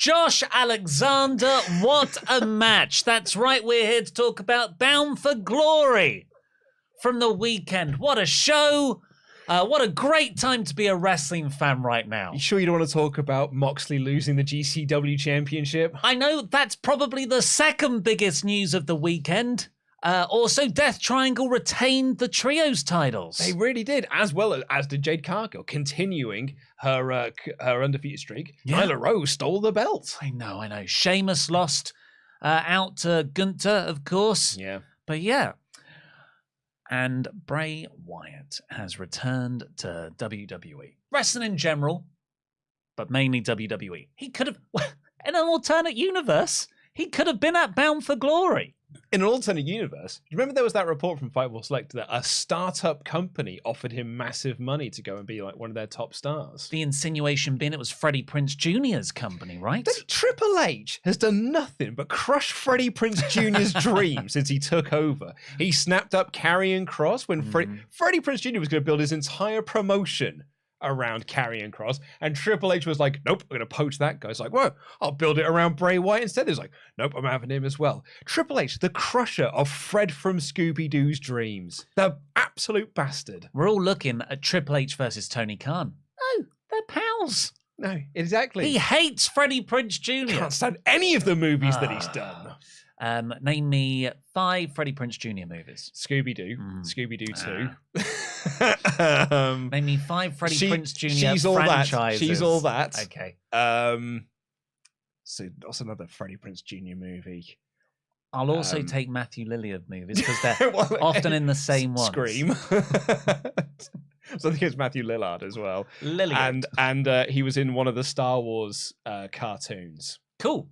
Josh Alexander, what a match. That's right, we're here to talk about Bound for Glory from the weekend. What a show. What a great time to be a wrestling fan right now. You sure you don't want to talk about Moxley losing the GCW championship? I know that's probably the second biggest news of the weekend. Also, Death Triangle retained the trios titles. They really did, as well as did Jade Cargill, continuing her undefeated streak. Yeah. Nyla Rose stole the belt. I know. Sheamus lost out to Gunther, of course. Yeah. But yeah. And Bray Wyatt has returned to WWE. Wrestling in general, but mainly WWE. He could have, in an alternate universe, he could have been at Bound for Glory. In an alternate universe, remember there was that report from Fightful Select that a startup company offered him massive money to go and be like one of their top stars. The insinuation being it was Freddie Prinze Jr.'s company, right? Triple H has done nothing but crush Freddie Prinze Jr.'s dream since he took over. He snapped up Karrion Kross when Freddie Prinze Jr. was going to build his entire promotion around Karrion Kross, and Triple H was like, nope, I'm going to poach that guy. It's like, whoa, I'll build it around Bray Wyatt instead. It's like, nope, I'm having him as well. Triple H, the crusher of Fred from Scooby-Doo's dreams. The absolute bastard. We're all looking at Triple H versus Tony Khan. No, they're pals. No, exactly. He hates Freddie Prinze Jr. Can't stand any of the movies that he's done. Name me 5 Freddie Prinze Jr. movies. Scooby-Doo. Scooby-Doo 2. Name me 5 Freddie Prinze Jr. She's all franchises. that. She's all that. Okay. So what's another Freddie Prinze Jr. movie? I'll also take Matthew Lillard movies because they're often in the same ones. Scream. So I think it's Matthew Lillard as well. Lillard. And he was in one of the Star Wars cartoons. Cool.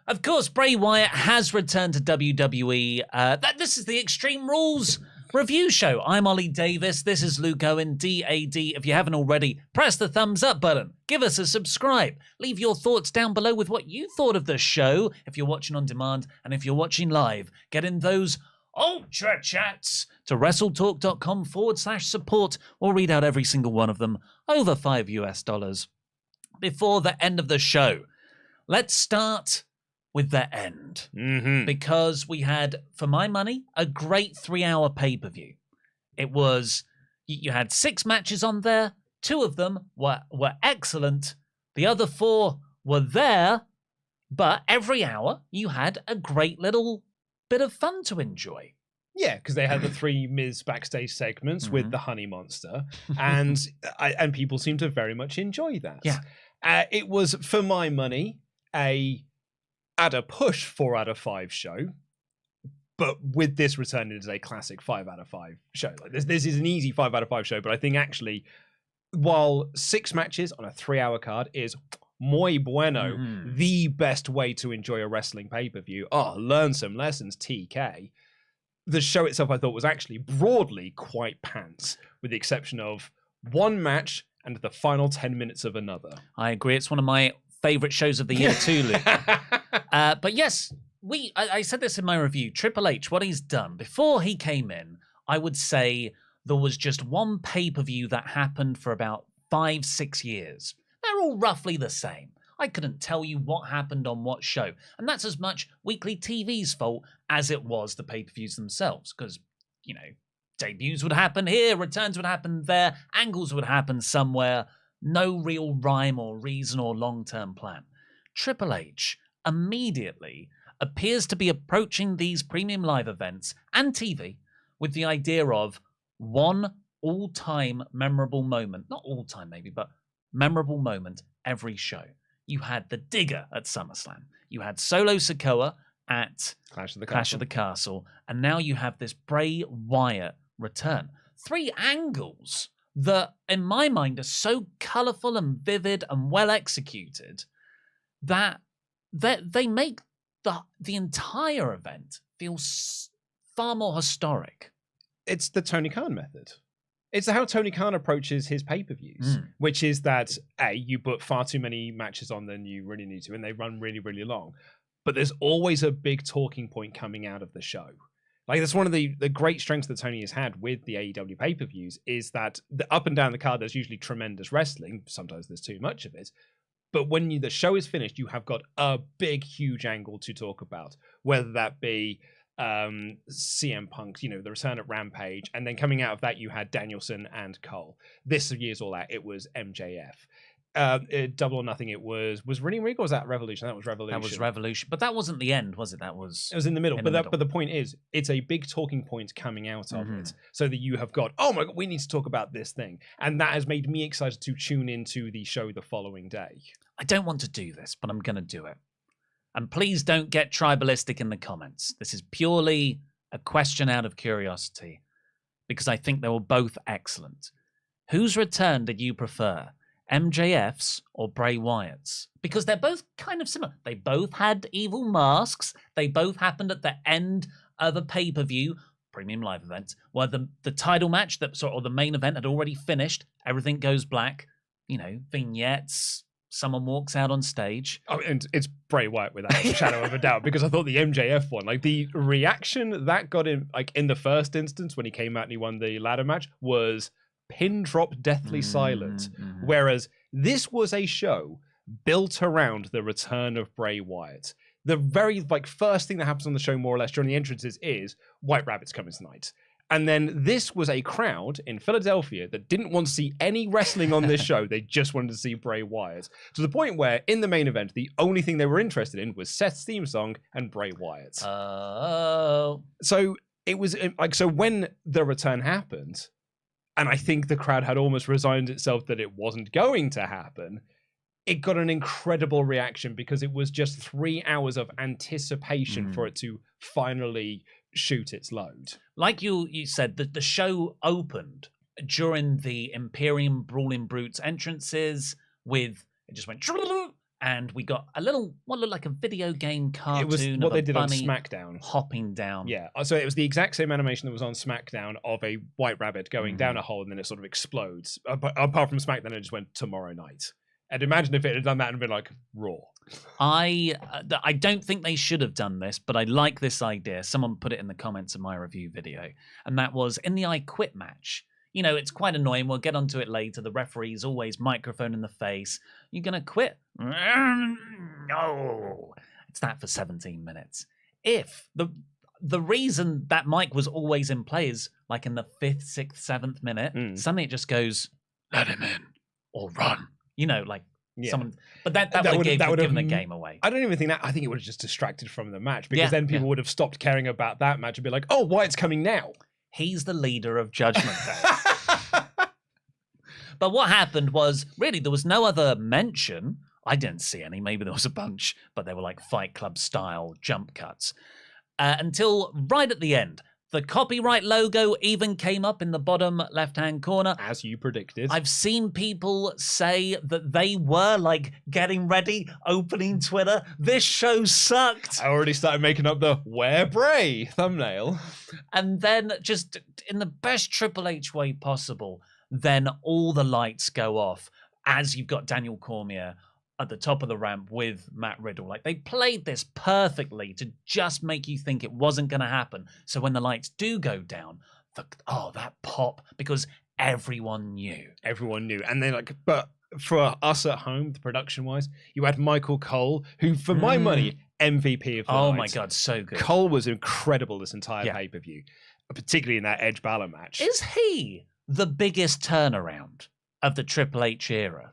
Of course, Bray Wyatt has returned to WWE. This is the Extreme Rules review show. I'm Ollie Davis. This is Luke Owen, DAD. If you haven't already, press the thumbs up button. Give us a subscribe. Leave your thoughts down below with what you thought of the show if you're watching on demand. And if you're watching live, get in those Ultrachats to WrestleTalk.com/support or read out every single one of them, over $5 before the end of the show. Let's start with the end, because we had, for my money, a great 3-hour pay-per-view. It was, you had 6 matches on there. 2 of them were excellent. The other 4 were there, but every hour you had a great little bit of fun to enjoy. Yeah, because they had the 3 Miz backstage segments with the Honey Monster, and people seem to very much enjoy that. Yeah, it was, for my money, at a push 4 out of 5 show, but with this returning as a classic 5 out of 5 show. Like this is an easy 5 out of 5 show, but I think actually, while 6 matches on a 3-hour card is muy bueno, the best way to enjoy a wrestling pay-per-view, learn some lessons, TK. The show itself, I thought, was actually broadly quite pants, with the exception of 1 match and the final 10 minutes of another. I agree. It's one of my favorite shows of the year too, Luke. But yes, I said this in my review. Triple H, what he's done, before he came in, I would say there was just one pay-per-view that happened for about 5-6 years. They're all roughly the same. I couldn't tell you what happened on what show. And that's as much weekly TV's fault as it was the pay-per-views themselves. Because, debuts would happen here, returns would happen there, angles would happen somewhere. No real rhyme or reason or long-term plan. Triple H immediately appears to be approaching these premium live events and TV with the idea of one all-time memorable moment. Not all-time maybe, but memorable moment every show. You had the Digger at SummerSlam. You had Solo Sikoa at Clash of the Castle. And now you have this Bray Wyatt return. 3 angles that, in my mind, are so colourful and vivid and well executed that they make the entire event feel far more historic. It's the Tony Khan method. It's how Tony Khan approaches his pay-per-views, which is that, you put far too many matches on than you really need to, and they run really, really long. But there's always a big talking point coming out of the show. Like, that's one of the great strengths that Tony has had with the AEW pay-per-views, is that up and down the card, there's usually tremendous wrestling. Sometimes there's too much of it. But when the show is finished, you have got a big, huge angle to talk about, whether that be CM Punk, the return at Rampage, and then coming out of that, you had Danielson and Cole. This year's All Out, it was MJF. Double or Nothing, it was Winning Rig, or was that Revolution? That was Revolution. That was Revolution, but that wasn't the end, was it? It was in the middle. But the point is, it's a big talking point coming out of it, so that you have got, oh my God, we need to talk about this thing, and that has made me excited to tune into the show the following day. I don't want to do this, but I'm going to do it. And please don't get tribalistic in the comments. This is purely a question out of curiosity, because I think they were both excellent. Whose return did you prefer? MJF's or Bray Wyatt's? Because they're both kind of similar. They both had evil masks. They both happened at the end of a pay-per-view, premium live event, where the title match, or the main event had already finished. Everything goes black. Vignettes. Someone walks out on stage. Oh, and it's Bray Wyatt without a shadow of a doubt, because I thought the MJF one, the reaction that got him, in the first instance when he came out and he won the ladder match, was pin drop deathly silent. Whereas this was a show built around the return of Bray Wyatt. The very first thing that happens on the show, more or less, during the entrances is White Rabbit's coming tonight. And then this was a crowd in Philadelphia that didn't want to see any wrestling on this show. They just wanted to see Bray Wyatt. To the point where, in the main event, the only thing they were interested in was Seth's theme song and Bray Wyatt. Oh. So it was so when the return happened, and I think the crowd had almost resigned itself that it wasn't going to happen, it got an incredible reaction, because it was just 3 hours of anticipation for it to finally shoot its load. Like you said, that the show opened during the Imperium Brawling Brutes entrances with, it just went, and we got a little, what looked like a video game cartoon. It was what they did on SmackDown. Hopping down. Yeah, so it was the exact same animation that was on SmackDown of a White Rabbit going down a hole, and then it sort of explodes. Apart from SmackDown, it just went tomorrow night. And imagine if it had done that and been like Raw. I don't think they should have done this, but I like this idea. Someone put it in the comments of my review video, and that was in the I Quit match. It's quite annoying. We'll get onto it later. The referee's always microphone in the face. You're going to quit? No. It's that for 17 minutes. If the reason that mic was always in play is in the 5th, 6th, 7th minute, suddenly it just goes, let him in or run. Someone, but that would have given the game away. I don't even think that. I think it would have just distracted from the match, because then people would have stopped caring about that match and be like, "Oh, Wyatt's coming now. He's the leader of Judgment Day." But what happened was, really, there was no other mention. I didn't see any. Maybe there was a bunch, but they were Fight Club style jump cuts until right at the end. The copyright logo even came up in the bottom left-hand corner. As you predicted. I've seen people say that they were getting ready, opening Twitter. This show sucked. I already started making up the "Where Bray" thumbnail. And then, just in the best Triple H way possible, then all the lights go off as you've got Daniel Cormier at the top of the ramp with Matt Riddle. They played this perfectly to just make you think it wasn't going to happen. So when the lights do go down, that pop, because everyone knew. Everyone knew. And then but for us at home, the production-wise, you had Michael Cole, who, for my money, MVP of the night. Oh my God, so good. Cole was incredible this entire pay-per-view, particularly in that Edge Balor match. Is he the biggest turnaround of the Triple H era?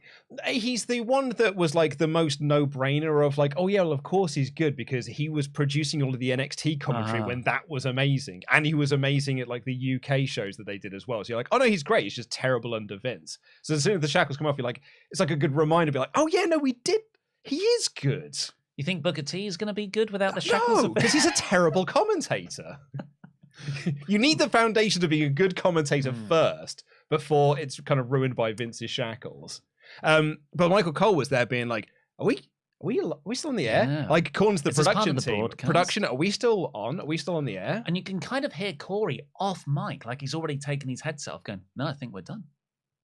He's the one that was the most no-brainer of oh yeah, well, of course he's good, because he was producing all of the NXT commentary when that was amazing, and he was amazing at the UK shows that they did as well. So you're oh no, he's great. He's just terrible under Vince. So as soon as the shackles come off, you're it's a good reminder. Be oh yeah, no, we did. He is good. You think Booker T is going to be good without the shackles? No, because he's a terrible commentator. You need the foundation to be a good commentator first, before it's kind of ruined by Vince's shackles. But Michael Cole was there being are we still on the air? Yeah. Calling to the production team. Broadcast? Production, are we still on? Are we still on the air? And you can kind of hear Corey off mic, he's already taken his headset off, going, "No, I think we're done."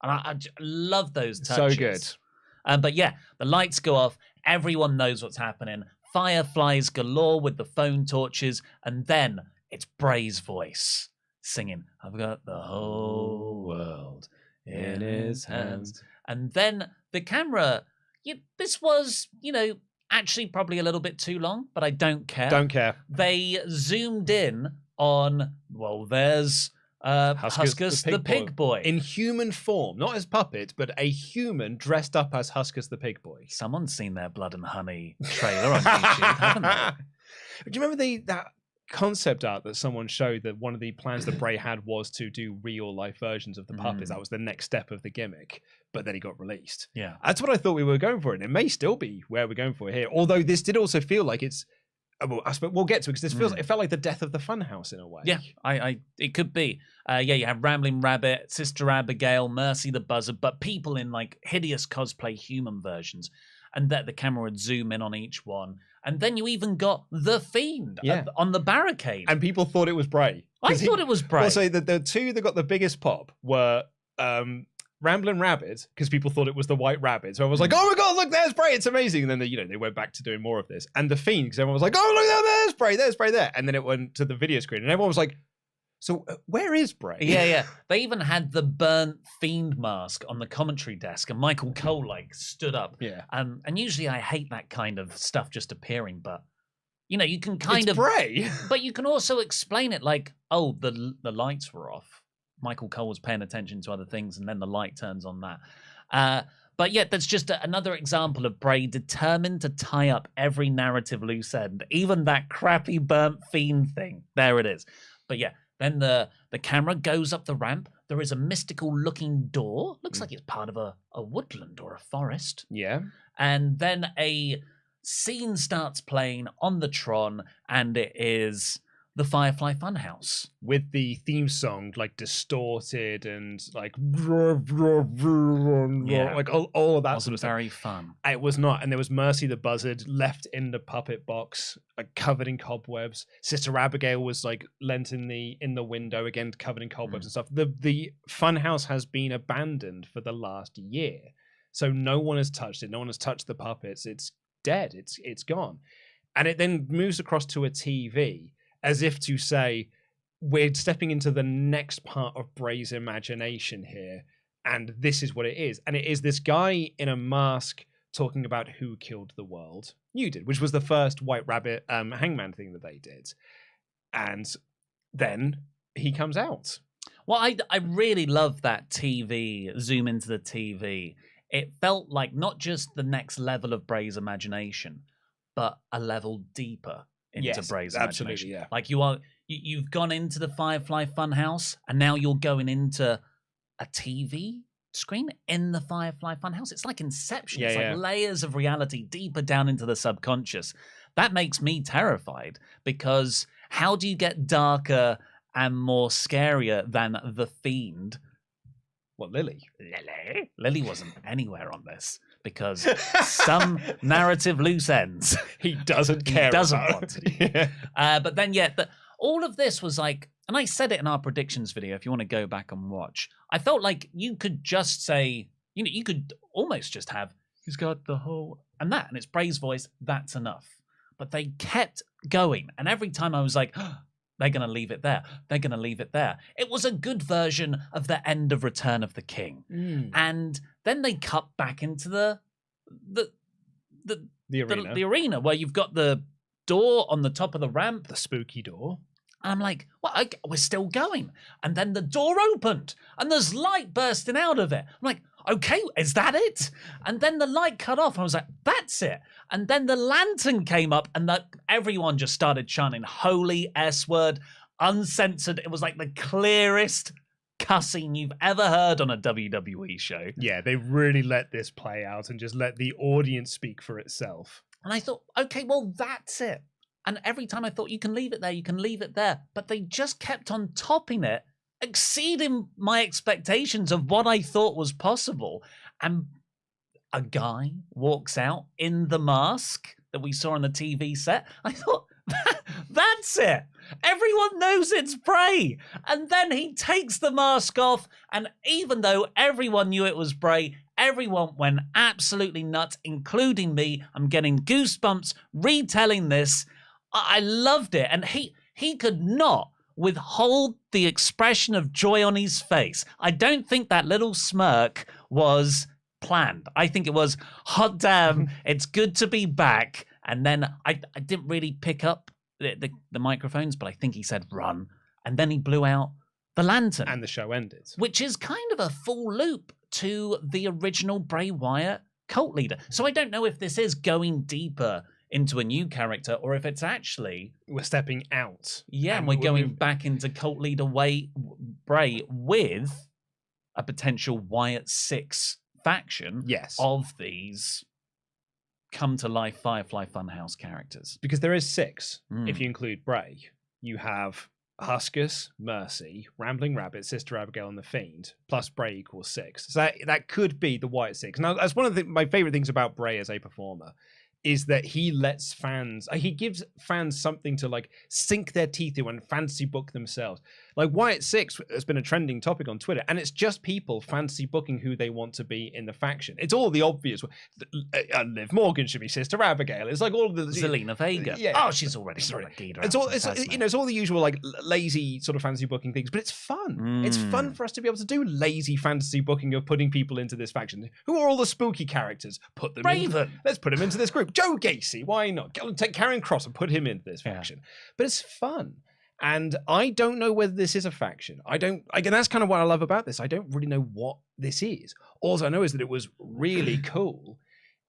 And I love those touches. So good. But yeah, the lights go off. Everyone knows what's happening. Fireflies galore with the phone torches, and then it's Bray's voice singing, "I've got the whole world in his hands." And then the camera, this was, actually probably a little bit too long, but I don't care. Don't care. They zoomed in on, there's Huskus the pig boy. In human form, not as puppet, but a human dressed up as Huskus the pig boy. Someone's seen their Blood and Honey trailer on YouTube, haven't they? Do you remember that concept art that someone showed that one of the plans that Bray had was to do real life versions of the puppets? That was the next step of the gimmick, but then he got released. Yeah. That's what I thought we were going for, and it may still be where we're going for here. Although this did also feel like it's, we'll get to it, because this feels, it felt like the death of the Funhouse in a way. Yeah, it could be. You have Rambling Rabbit, Sister Abigail, Mercy the Buzzard, but people in like hideous cosplay human versions, and that the camera would zoom in on each one. And then you even got The Fiend on the barricade. And people thought it was Bray. I thought it was Bray. Also, the two that got the biggest pop were Ramblin' Rabbit, because people thought it was the White Rabbit. So everyone was like, oh my God, look, there's Bray. It's amazing. And then they went back to doing more of this. And The Fiend, because everyone was like, oh, look, there's Bray there. And then it went to the video screen. And everyone was like, so where is Bray? Yeah. They even had the burnt Fiend mask on the commentary desk, and Michael Cole stood up. Yeah. And usually I hate that kind of stuff just appearing, but you can kind it's of Bray. But you can also explain it like, oh, the lights were off. Michael Cole was paying attention to other things, and then the light turns on that. But yeah, that's just another example of Bray determined to tie up every narrative loose end, even that crappy burnt Fiend thing. There it is. But yeah. Then the camera goes up the ramp. There is a mystical looking door. Looks like it's part of a woodland or a forest. Yeah. And then a scene starts playing on the Tron, and it is the Firefly Funhouse. With the theme song distorted and like all of that wasn't sort of very fun. It was not. And there was Mercy the Buzzard left in the puppet box, covered in cobwebs. Sister Abigail was lent in the window, again covered in cobwebs and stuff. The Funhouse has been abandoned for the last year, so no one has touched it. No one has touched the puppets. It's dead. It's gone. And it then moves across to a TV, as if to say, we're stepping into the next part of Bray's imagination here, and this is what it is. And it is this guy in a mask talking about who killed the world. You did, which was the first White Rabbit Hangman thing that they did. And then he comes out. Well, I really love that TV, zoom into the TV. It felt like not just the next level of Bray's imagination, but a level deeper into Bray's imagination. Yeah. Like you've gone into the Firefly Funhouse, and now you're going into a TV screen in the Firefly Funhouse. It's like Inception. It's like layers of reality deeper down into the subconscious. That makes me terrified, because how do you get darker and more scarier than The Fiend? Well, Lily wasn't anywhere on this, because some narrative loose ends. He doesn't care. He doesn't want to. But then, all of this was like, and I said it in our predictions video, if you want to go back and watch, I felt like you could just say, you could almost just have, he's got the whole, and it's Bray's voice, that's enough. But they kept going. And every time I was like, they're going to leave it there. They're going to leave it there. It was a good version of the end of Return of the King. And then they cut back into the arena, where you've got the door on the top of the ramp. The spooky door. And I'm like, well, we're still going. And then the door opened, and there's light bursting out of it. I'm like, okay, is that it? And then the light cut off. I was like, that's it. And then the lantern came up, and everyone just started chanting holy S-word, uncensored. It was like the clearest cussing you've ever heard on a WWE show. Yeah, they really let this play out and just let the audience speak for itself. And I thought, okay, well, that's it. And every time I thought, you can leave it there, you can leave it there. But they just kept on topping it, exceeding my expectations of what I thought was possible. And a guy walks out in the mask that we saw on the TV set. I thought, that's it. Everyone knows it's Bray. And then he takes the mask off. And even though everyone knew it was Bray, everyone went absolutely nuts, including me. I'm getting goosebumps retelling this. I loved it. And he could not withhold the expression of joy on his face. I don't think that little smirk was planned. I think it was, hot damn, it's good to be back. And then I didn't really pick up the microphones, but I think he said run. And then he blew out the lantern. And the show ended. Which is kind of a full loop to the original Bray Wyatt cult leader. So I don't know if this is going deeper into a new character or if it's actually... We're stepping out. Yeah, and we're going back into cult leader Bray with a potential Wyatt 6 faction of these come-to-life Firefly Funhouse characters. Because there is 6, if you include Bray. You have Huskus, Mercy, Rambling Rabbit, Sister Abigail, and The Fiend, plus Bray equals 6. So that could be the Wyatt 6. Now, that's one of my favorite things about Bray as a performer, is that he lets fans, he gives fans something to like sink their teeth in and fantasy book themselves. Like Wyatt 6 has been a trending topic on Twitter, and it's just people fantasy booking who they want to be in the faction. It's all the obvious. Liv Morgan should be Sister Abigail. It's like all of the Zelina Vega. Yeah. Oh, she's already Gita. It's all it's all the usual like lazy sort of fantasy booking things, but it's fun. It's fun for us to be able to do lazy fantasy booking of putting people into this faction. Who are all the spooky characters? Put them Raven. Let's put him into this group. Joe Gacy, why not? Take Karrion Kross and put him into this faction. But it's fun. And I don't know whether this is a faction. Again, that's kind of what I love about this. I don't really know what this is. All I know is that it was really cool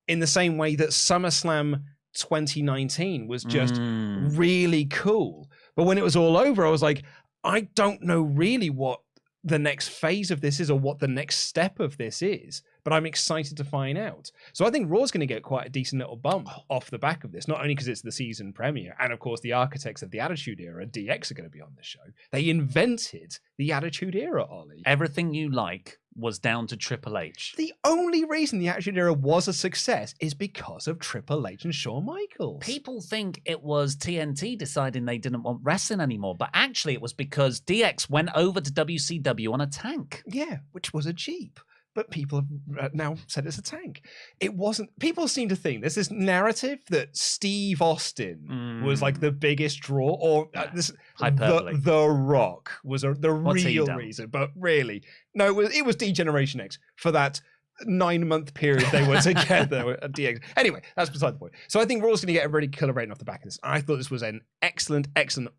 in the same way that SummerSlam 2019 was just really cool. But when it was all over, I was like, I don't know really what the next phase of this is or what the next step of this is. But I'm excited to find out. So I think Raw's going to get quite a decent little bump off the back of this, not only because it's the season premiere, and of course the architects of the Attitude Era, DX, are going to be on this show. They invented the Attitude Era, Ollie. Everything you like was down to Triple H. The only reason the Attitude Era was a success is because of Triple H and Shawn Michaels. People think it was TNT deciding they didn't want wrestling anymore, but actually it was because DX went over to WCW on a tank. Yeah, which was a Jeep. But people have now said it's a tank. It wasn't. People seem to think there's this narrative that Steve Austin was like the biggest draw, or the Rock was the real reason. But really, no, it was D-Generation X for that 9-month period they were together at DX. Anyway, that's beside the point. So I think Raw's going to get a really killer rating off the back of this. I thought this was an excellent,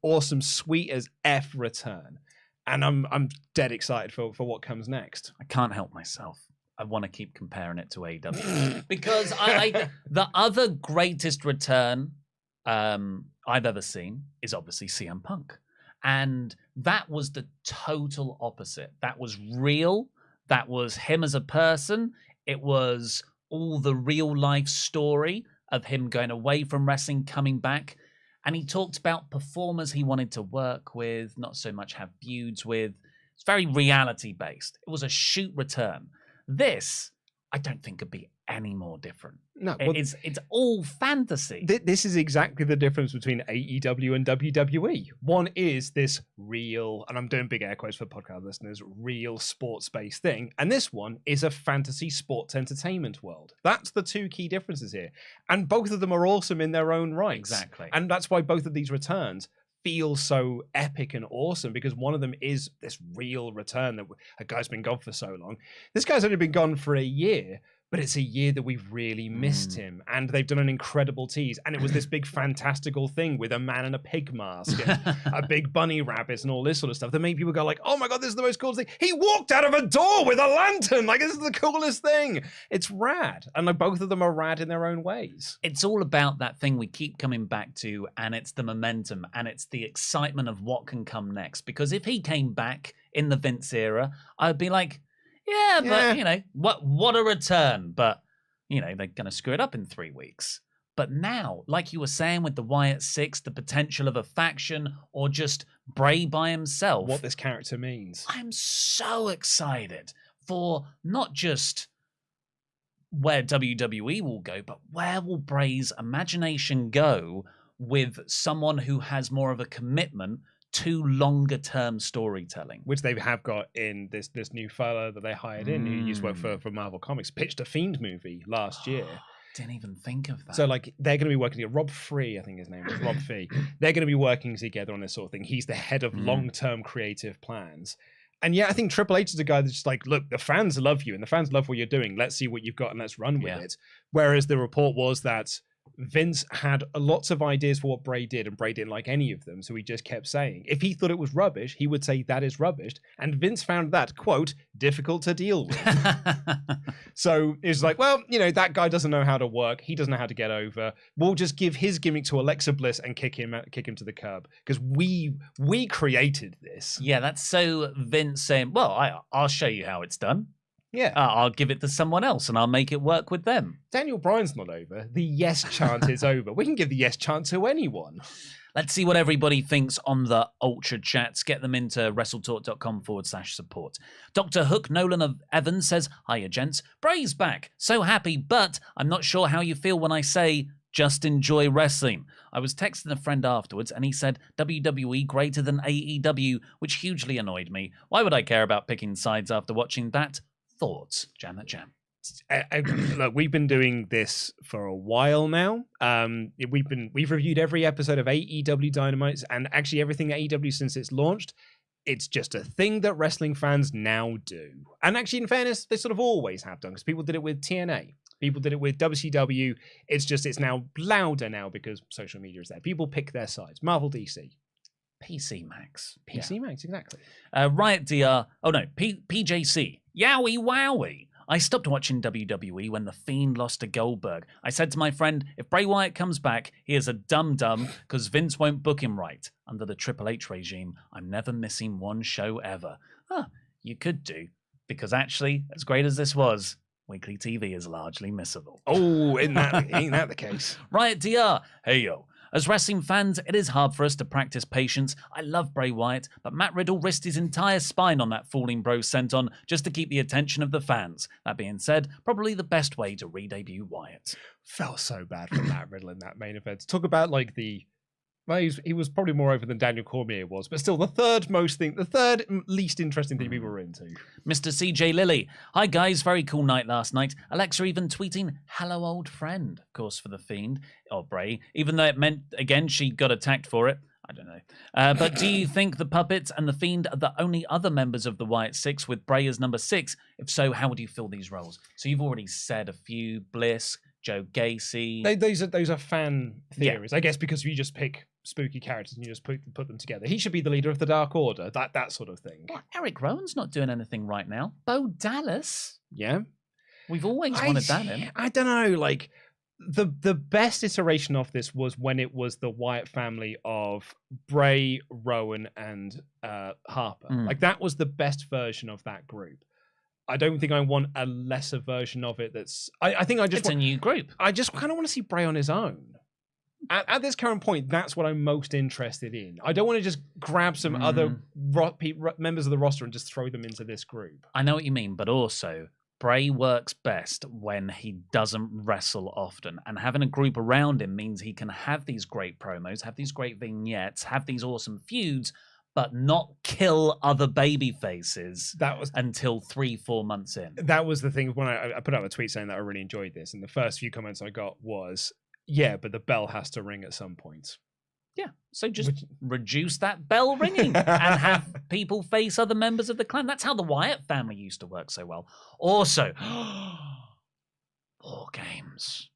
awesome, sweet as F return. And I'm dead excited for what comes next. I can't help myself. I want to keep comparing it to AEW because the other greatest return I've ever seen is obviously CM Punk. And that was the total opposite. That was real. That was him as a person. It was all the real life story of him going away from wrestling, coming back. And he talked about performers he wanted to work with, not so much have feuds with. It's very reality-based. It was a shoot return. This, I don't think could be any more different. No, well, it's all fantasy. This is exactly the difference between AEW and WWE. One is this real, and I'm doing big air quotes for podcast listeners, real sports-based thing. And this one is a fantasy sports entertainment world. That's the two key differences here. And both of them are awesome in their own right. Exactly. And that's why both of these returns feel so epic and awesome, because one of them is this real return that a guy's been gone for so long. This guy's only been gone for a year, but it's a year that we've really missed him. And they've done an incredible tease. And it was this big fantastical thing with a man in a pig mask and a big bunny rabbit and all this sort of stuff that made people go like, oh my God, this is the most cool thing. He walked out of a door with a lantern. Like, this is the coolest thing. It's rad. And like, both of them are rad in their own ways. It's all about that thing we keep coming back to, and it's the momentum and it's the excitement of what can come next. Because if he came back in the Vince era, I'd be like, yeah, but, you know, what a return. But, you know, they're going to screw it up in 3 weeks. But now, like you were saying with the Wyatt 6, the potential of a faction or just Bray by himself. What this character means. I'm so excited for not just where WWE will go, but where will Bray's imagination go with someone who has more of a commitment to longer term storytelling, which they have got in this new fella that they hired in who used to work for Marvel Comics, pitched a Fiend movie last year. Didn't even think of that. So like they're going to be working together. Rob Free, I think his name is Rob Fee. They're going to be working together on this sort of thing. He's the head of long-term creative plans. And yeah, I think Triple H is a guy that's just like, look, the fans love you and the fans love what you're doing. Let's see what you've got and let's run with it. Whereas the report was that Vince had lots of ideas for what Bray did, and Bray didn't like any of them. So he just kept saying, if he thought it was rubbish, he would say that is rubbish. And Vince found that, quote, difficult to deal with. So it's like, well, you know, that guy doesn't know how to work. He doesn't know how to get over. We'll just give his gimmick to Alexa Bliss and kick him to the curb because we created this. Yeah, that's so Vince saying, well, I'll show you how it's done. Yeah. I'll give it to someone else and I'll make it work with them. Daniel Bryan's not over. The yes chant is over. We can give the yes chant to anyone. Let's see what everybody thinks on the Ultrachats. Get them into WrestleTalk.com/support. Dr. Hook Nolan of Evans says, hiya, gents. Bray's back. So happy, but I'm not sure how you feel when I say just enjoy wrestling. I was texting a friend afterwards and he said WWE greater than AEW, which hugely annoyed me. Why would I care about picking sides after watching that? Thoughts, Jam at Jam. Look, we've been doing this for a while now. We've reviewed every episode of AEW Dynamite and actually everything AEW since it's launched. It's just a thing that wrestling fans now do. And actually, in fairness, they sort of always have done because people did it with TNA. People did it with WCW. It's now louder now because social media is there. People pick their sides. Marvel, DC. PC Max. PC Max, exactly. Riot DR. Oh no, PJC. Yowie wowie. I stopped watching WWE when The Fiend lost to Goldberg. I said to my friend, if Bray Wyatt comes back, he is a dum-dum because Vince won't book him right. Under the Triple H regime, I'm never missing one show ever. You could do, because actually, as great as this was, weekly TV is largely missable. Oh, ain't that the case? Riot DR. Hey yo. As wrestling fans, it is hard for us to practice patience. I love Bray Wyatt, but Matt Riddle risked his entire spine on that falling bro senton just to keep the attention of the fans. That being said, probably the best way to re-debut Wyatt. Felt so bad for Matt Riddle in that main event. Talk about like he was probably more over than Daniel Cormier was, but still the third least interesting thing people were into. Mr. CJ Lilly. Hi guys, very cool night last night. Alexa even tweeting, hello old friend, of course for the Fiend, or Bray, even though it meant, again, she got attacked for it. I don't know. But do you think the Puppets and the Fiend are the only other members of the Wyatt Six with Bray as number 6? If so, how would you fill these roles? So you've already said a few, Bliss, Joe Gacy. Those are fan theories, I guess, because you just pick spooky characters and you just put them together. He should be the leader of the Dark Order, that sort of thing. Well, Eric Rowan's not doing anything right now. Bo Dallas. Yeah. We've always wanted that in. I don't know, like the best iteration of this was when it was the Wyatt family of Bray, Rowan, and Harper. Like that was the best version of that group. I don't think I want a lesser version of it. I think it's a new group. I just kind of want to see Bray on his own. At this current point, that's what I'm most interested in. I don't want to just grab some other members of the roster and just throw them into this group. I know what you mean, but also Bray works best when he doesn't wrestle often, and having a group around him means he can have these great promos, have these great vignettes, have these awesome feuds, but not kill other baby faces until 3-4 months in. That was the thing when I put out a tweet saying that I really enjoyed this, and the first few comments I got was, yeah, but the bell has to ring at some point. Yeah, so just reduce that bell ringing and have people face other members of the clan. That's how the Wyatt family used to work so well. Also, War Games.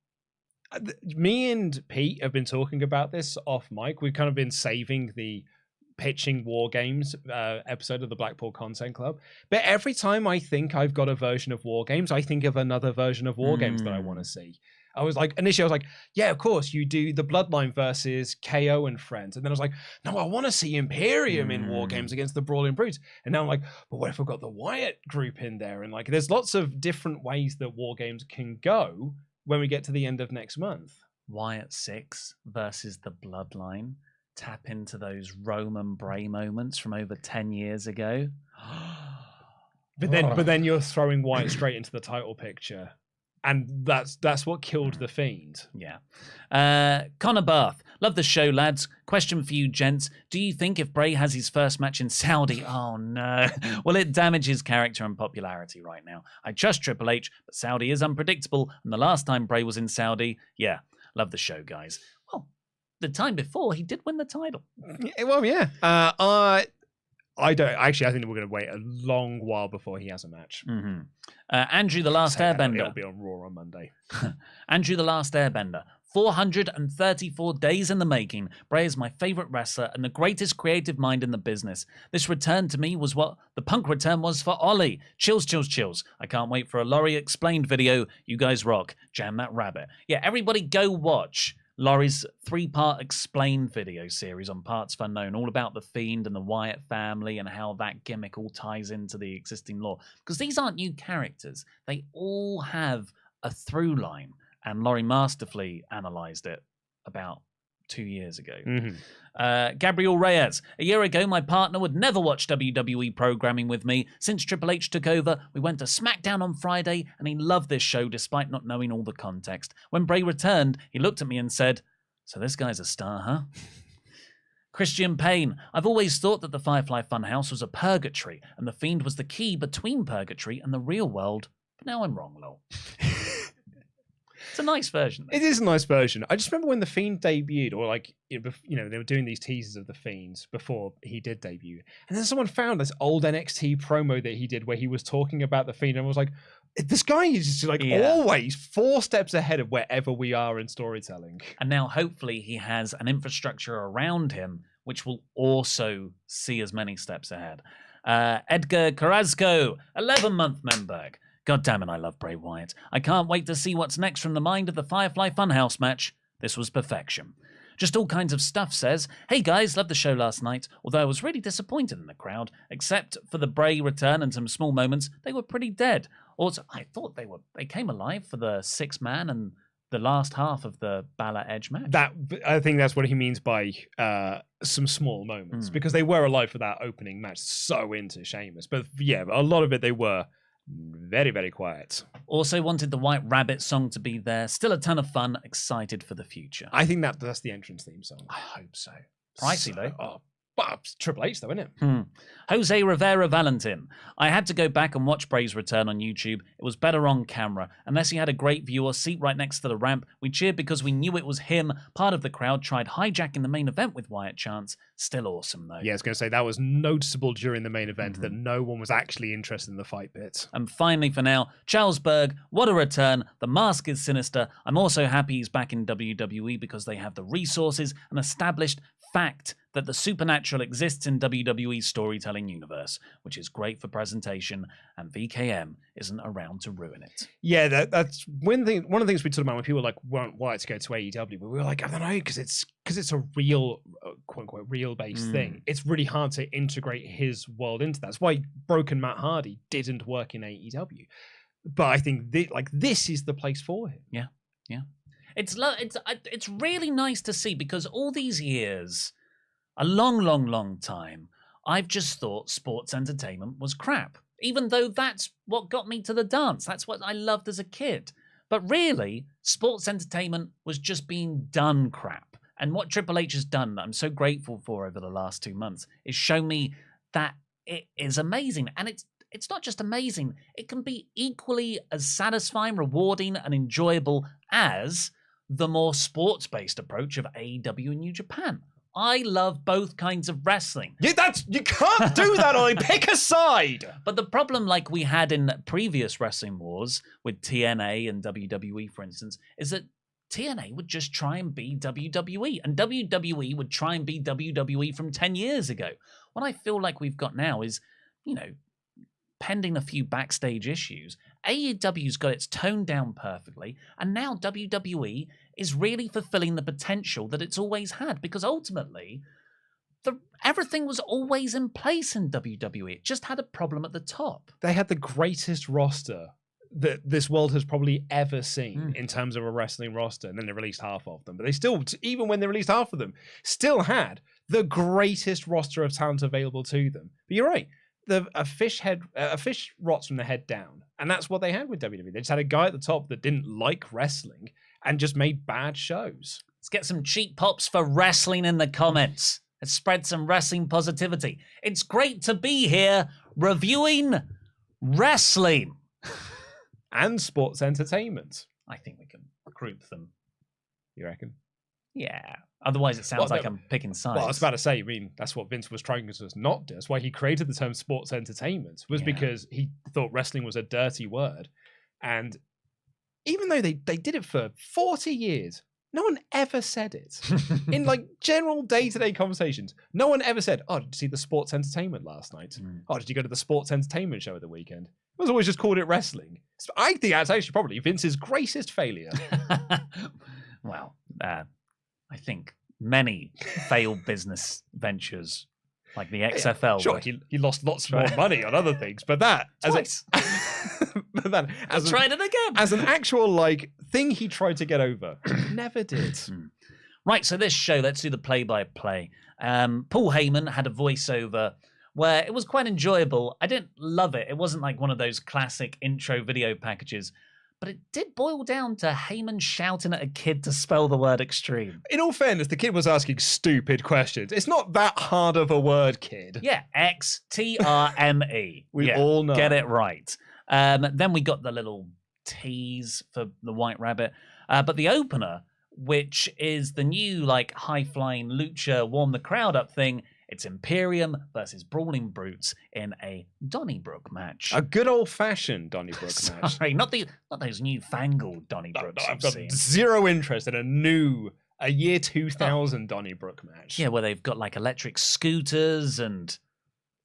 Me and Pete have been talking about this off mic. We've kind of been saving the pitching War Games episode of the Blackpool Content Club. But every time I think I've got a version of War Games, I think of another version of War Games that I want to see. Initially I was like, yeah, of course, you do the Bloodline versus KO and Friends. And then I was like, no, I want to see Imperium in War Games against the Brawling Brutes. And now I'm like, but what if I've got the Wyatt group in there? And like, there's lots of different ways that War Games can go when we get to the end of next month. Wyatt 6 versus the Bloodline. Tap into those Roman Bray moments from over 10 years ago. But then you're throwing Wyatt straight into the title picture. And that's what killed the Fiend. Yeah. Connor Barth. Love the show, lads. Question for you, gents. Do you think if Bray has his first match in Saudi, oh no, will it damage his character and popularity right now? I trust Triple H, but Saudi is unpredictable. And the last time Bray was in Saudi, yeah, love the show, guys. Well, the time before, he did win the title. Well, yeah. I think we're going to wait a long while before he has a match. Mm-hmm. Andrew the Last Airbender. It'll be on Raw on Monday. Andrew the Last Airbender. 434 days in the making. Bray is my favorite wrestler and the greatest creative mind in the business. This return to me was what the Punk return was for Oli. Chills, chills, chills. I can't wait for a Laurie explained video. You guys rock. Jam that rabbit. Yeah, everybody go watch Laurie's 3-part explained video series on partsFUNknown, all about the Fiend and the Wyatt family and how that gimmick all ties into the existing lore. Because these aren't new characters. They all have a through line. And Laurie masterfully analysed it about 2 years ago. Mm-hmm. Gabriel Reyes. A year ago, my partner would never watch WWE programming with me. Since Triple H took over, we went to SmackDown on Friday, and he loved this show despite not knowing all the context. When Bray returned, he looked at me and said, "So this guy's a star, huh?" Christian Payne. I've always thought that the Firefly Funhouse was a purgatory, and the Fiend was the key between purgatory and the real world. But now I'm wrong, lol. It's a nice version, though. It is a nice version. I just remember when the Fiend debuted, or they were doing these teasers of the Fiends before he did debut, and then someone found this old NXT promo that he did where he was talking about the Fiend, and was like, "This guy is just always 4 steps ahead of wherever we are in storytelling." And now, hopefully, he has an infrastructure around him which will also see as many steps ahead. Edgar Carrasco, 11-month member. God damn it, I love Bray Wyatt. I can't wait to see what's next from the mind of the Firefly Funhouse match. This was perfection. Just all kinds of stuff says, hey guys, loved the show last night, although I was really disappointed in the crowd, except for the Bray return and some small moments, they were pretty dead. Also, I thought they came alive for the 6-man and the last half of the Balor Edge match. I think that's what he means by some small moments, because they were alive for that opening match, so into Sheamus. But yeah, a lot of it they were very, very quiet. Also wanted the White Rabbit song to be there. Still a ton of fun. Excited for the future. I think that's the entrance theme song. I hope so. Pricey, though. Oh, but Triple H, though, isn't it? Jose Rivera Valentin. I had to go back and watch Bray's return on YouTube. It was better on camera. Unless he had a great view or seat right next to the ramp, we cheered because we knew it was him. Part of the crowd tried hijacking the main event with Wyatt chants. Still awesome, though. Yeah, I was going to say, that was noticeable during the main event that no one was actually interested in the fight bit. And finally, for now, Charles Berg, what a return. The mask is sinister. I'm also happy he's back in WWE because they have the resources and established fact that the supernatural exists in WWE's storytelling universe, which is great for presentation, and VKM isn't around to ruin it. Yeah, that's one thing. One of the things we talked about when people want Wyatt to go to AEW, but we were like, I don't know, because it's a real, quote unquote, real based thing. It's really hard to integrate his world into that. That's why Broken Matt Hardy didn't work in AEW. But I think this is the place for him. Yeah. It's really nice to see, because all these years, a long time, I've just thought sports entertainment was crap, even though that's what got me to the dance. That's what I loved as a kid. But really, sports entertainment was just being done crap. And what Triple H has done, that I'm so grateful for over the last 2 months, is show me that it is amazing. And it's not just amazing, it can be equally as satisfying, rewarding, and enjoyable as the more sports-based approach of AEW and New Japan. I love both kinds of wrestling. You can't do that, Ollie. Pick a side. But the problem, like we had in previous wrestling wars with TNA and WWE, for instance, is that TNA would just try and be WWE, and WWE would try and be WWE from 10 years ago. What I feel like we've got now is, pending a few backstage issues, AEW's got its toned down perfectly, and now WWE is really fulfilling the potential that it's always had, because ultimately, everything was always in place in WWE. It just had a problem at the top. They had the greatest roster that this world has probably ever seen in terms of a wrestling roster, and then they released half of them. But they still, even when they released half of them, still had the greatest roster of talent available to them. But you're right. A fish rots from the head down, and that's what they had with WWE. They just had a guy at the top that didn't like wrestling and just made bad shows. Let's get some cheap pops for wrestling in the comments. Let's spread some wrestling positivity. It's great to be here reviewing wrestling and sports entertainment. I think we can group them. You reckon? Yeah. Otherwise, it sounds like I'm picking sides. Well, I was about to say, I mean, that's what Vince was trying to not do. That's why he created the term sports entertainment, was because he thought wrestling was a dirty word. And even though they did it for 40 years, no one ever said it. In like general day-to-day conversations, no one ever said, oh, did you see the sports entertainment last night? Oh, did you go to the sports entertainment show at the weekend? It was always just called it wrestling. I think that's actually probably Vince's greatest failure. Well, I think many failed business ventures, like the XFL. Sure, he lost lots more money on other things, but that Twice. Tried it again as an actual like thing he tried to get over, never did. Right, so this show, let's do the play-by-play. Paul Heyman had a voiceover where it was quite enjoyable. I didn't love it. It wasn't like one of those classic intro video packages. But it did boil down to Heyman shouting at a kid to spell the word extreme. In all fairness, the kid was asking stupid questions. It's not that hard of a word, kid. Yeah, XTRME. We all know. Get it right. Then we got the little tease for the White Rabbit. But the opener, which is the new like high-flying lucha warm the crowd up thing, it's Imperium versus Brawling Brutes in a Donnybrook match. A good old-fashioned Donnybrook match. Sorry, not those newfangled Donnybrooks. No, I've got zero interest in a year 2000 Donnybrook match. Yeah, where they've got like electric scooters and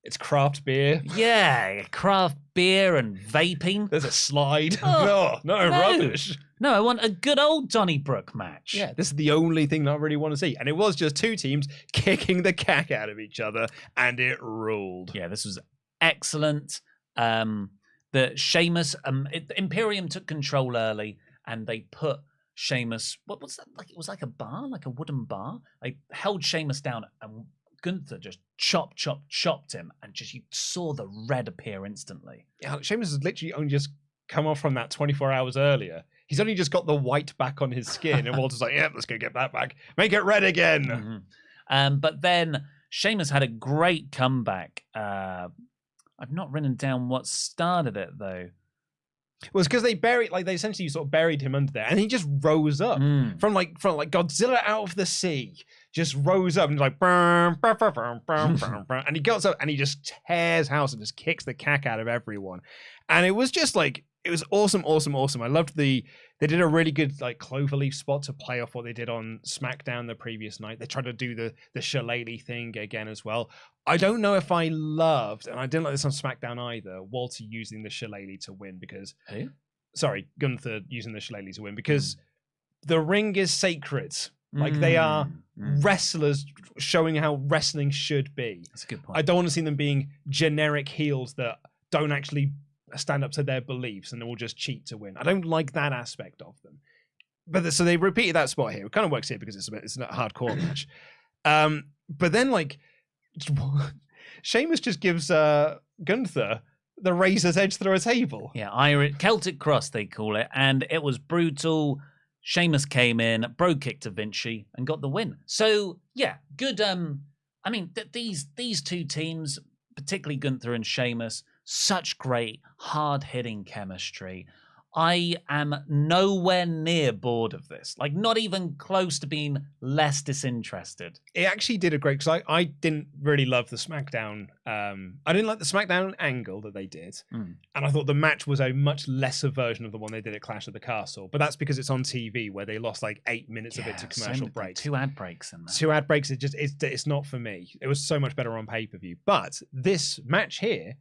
it's craft beer. Yeah, craft beer and vaping. There's a slide. No, rubbish. No, I want a good old Donnybrook match. Yeah, this is the only thing that I really want to see. And it was just two teams kicking the cack out of each other, and it ruled. Yeah, this was excellent. The Sheamus, Imperium took control early, and they put Sheamus, what's that? Like, it was like a bar, like a wooden bar. They held Sheamus down, and Gunther just chopped him, and just you saw the red appear instantly. Yeah, Sheamus has literally only just come off from that 24 hours earlier. He's only just got the white back on his skin, and Walter's like, "Yeah, let's go get that back. Make it red again." But then Sheamus had a great comeback. I've not written down what started it though. Well, it's because they essentially sort of buried him under there, and he just rose up from like Godzilla out of the sea. Just rose up and like, and he goes up and he just tears house and just kicks the cack out of everyone. And it was just like, it was awesome. I loved they did a really good like cloverleaf spot to play off what they did on SmackDown the previous night. They tried to do the shillelagh thing again as well. I don't know if I loved, and I didn't like this on SmackDown either, Walter using the shillelagh to win because, Gunther using the shillelagh to win because the ring is sacred. Like they are wrestlers showing how wrestling should be. That's a good point. I don't want to see them being generic heels that don't actually stand up to their beliefs and they will just cheat to win. I don't like that aspect of them. But so they repeated that spot here. It kind of works here because it's a hardcore match. But then like Sheamus just gives Gunther the razor's edge through a table. Yeah, Celtic Cross they call it, and it was brutal. Sheamus came in, bro kicked to Vinci, and got the win. So yeah, good. I mean, these two teams, particularly Gunther and Sheamus, such great hard-hitting chemistry. I am nowhere near bored of this. Like, not even close to being less disinterested. It actually did a great, because I didn't really love the SmackDown. I didn't like the SmackDown angle that they did. And I thought the match was a much lesser version of the one they did at Clash of the Castle. But that's because it's on TV, where they lost like 8 minutes of it to commercial breaks. 2 ad breaks in there. 2 ad breaks, it's not for me. It was so much better on pay-per-view. But this match here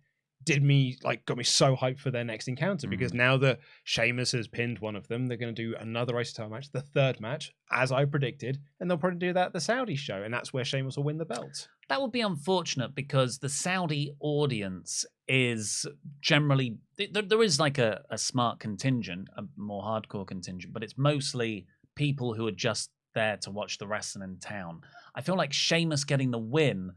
got me so hyped for their next encounter, because now that Sheamus has pinned one of them, they're going to do another Ice title match, the third match, as I predicted, and they'll probably do that at the Saudi show, and that's where Sheamus will win the belt. That would be unfortunate, because the Saudi audience is generally, there is like a smart contingent, a more hardcore contingent, but it's mostly people who are just there to watch the wrestling in town. I feel like Sheamus getting the win,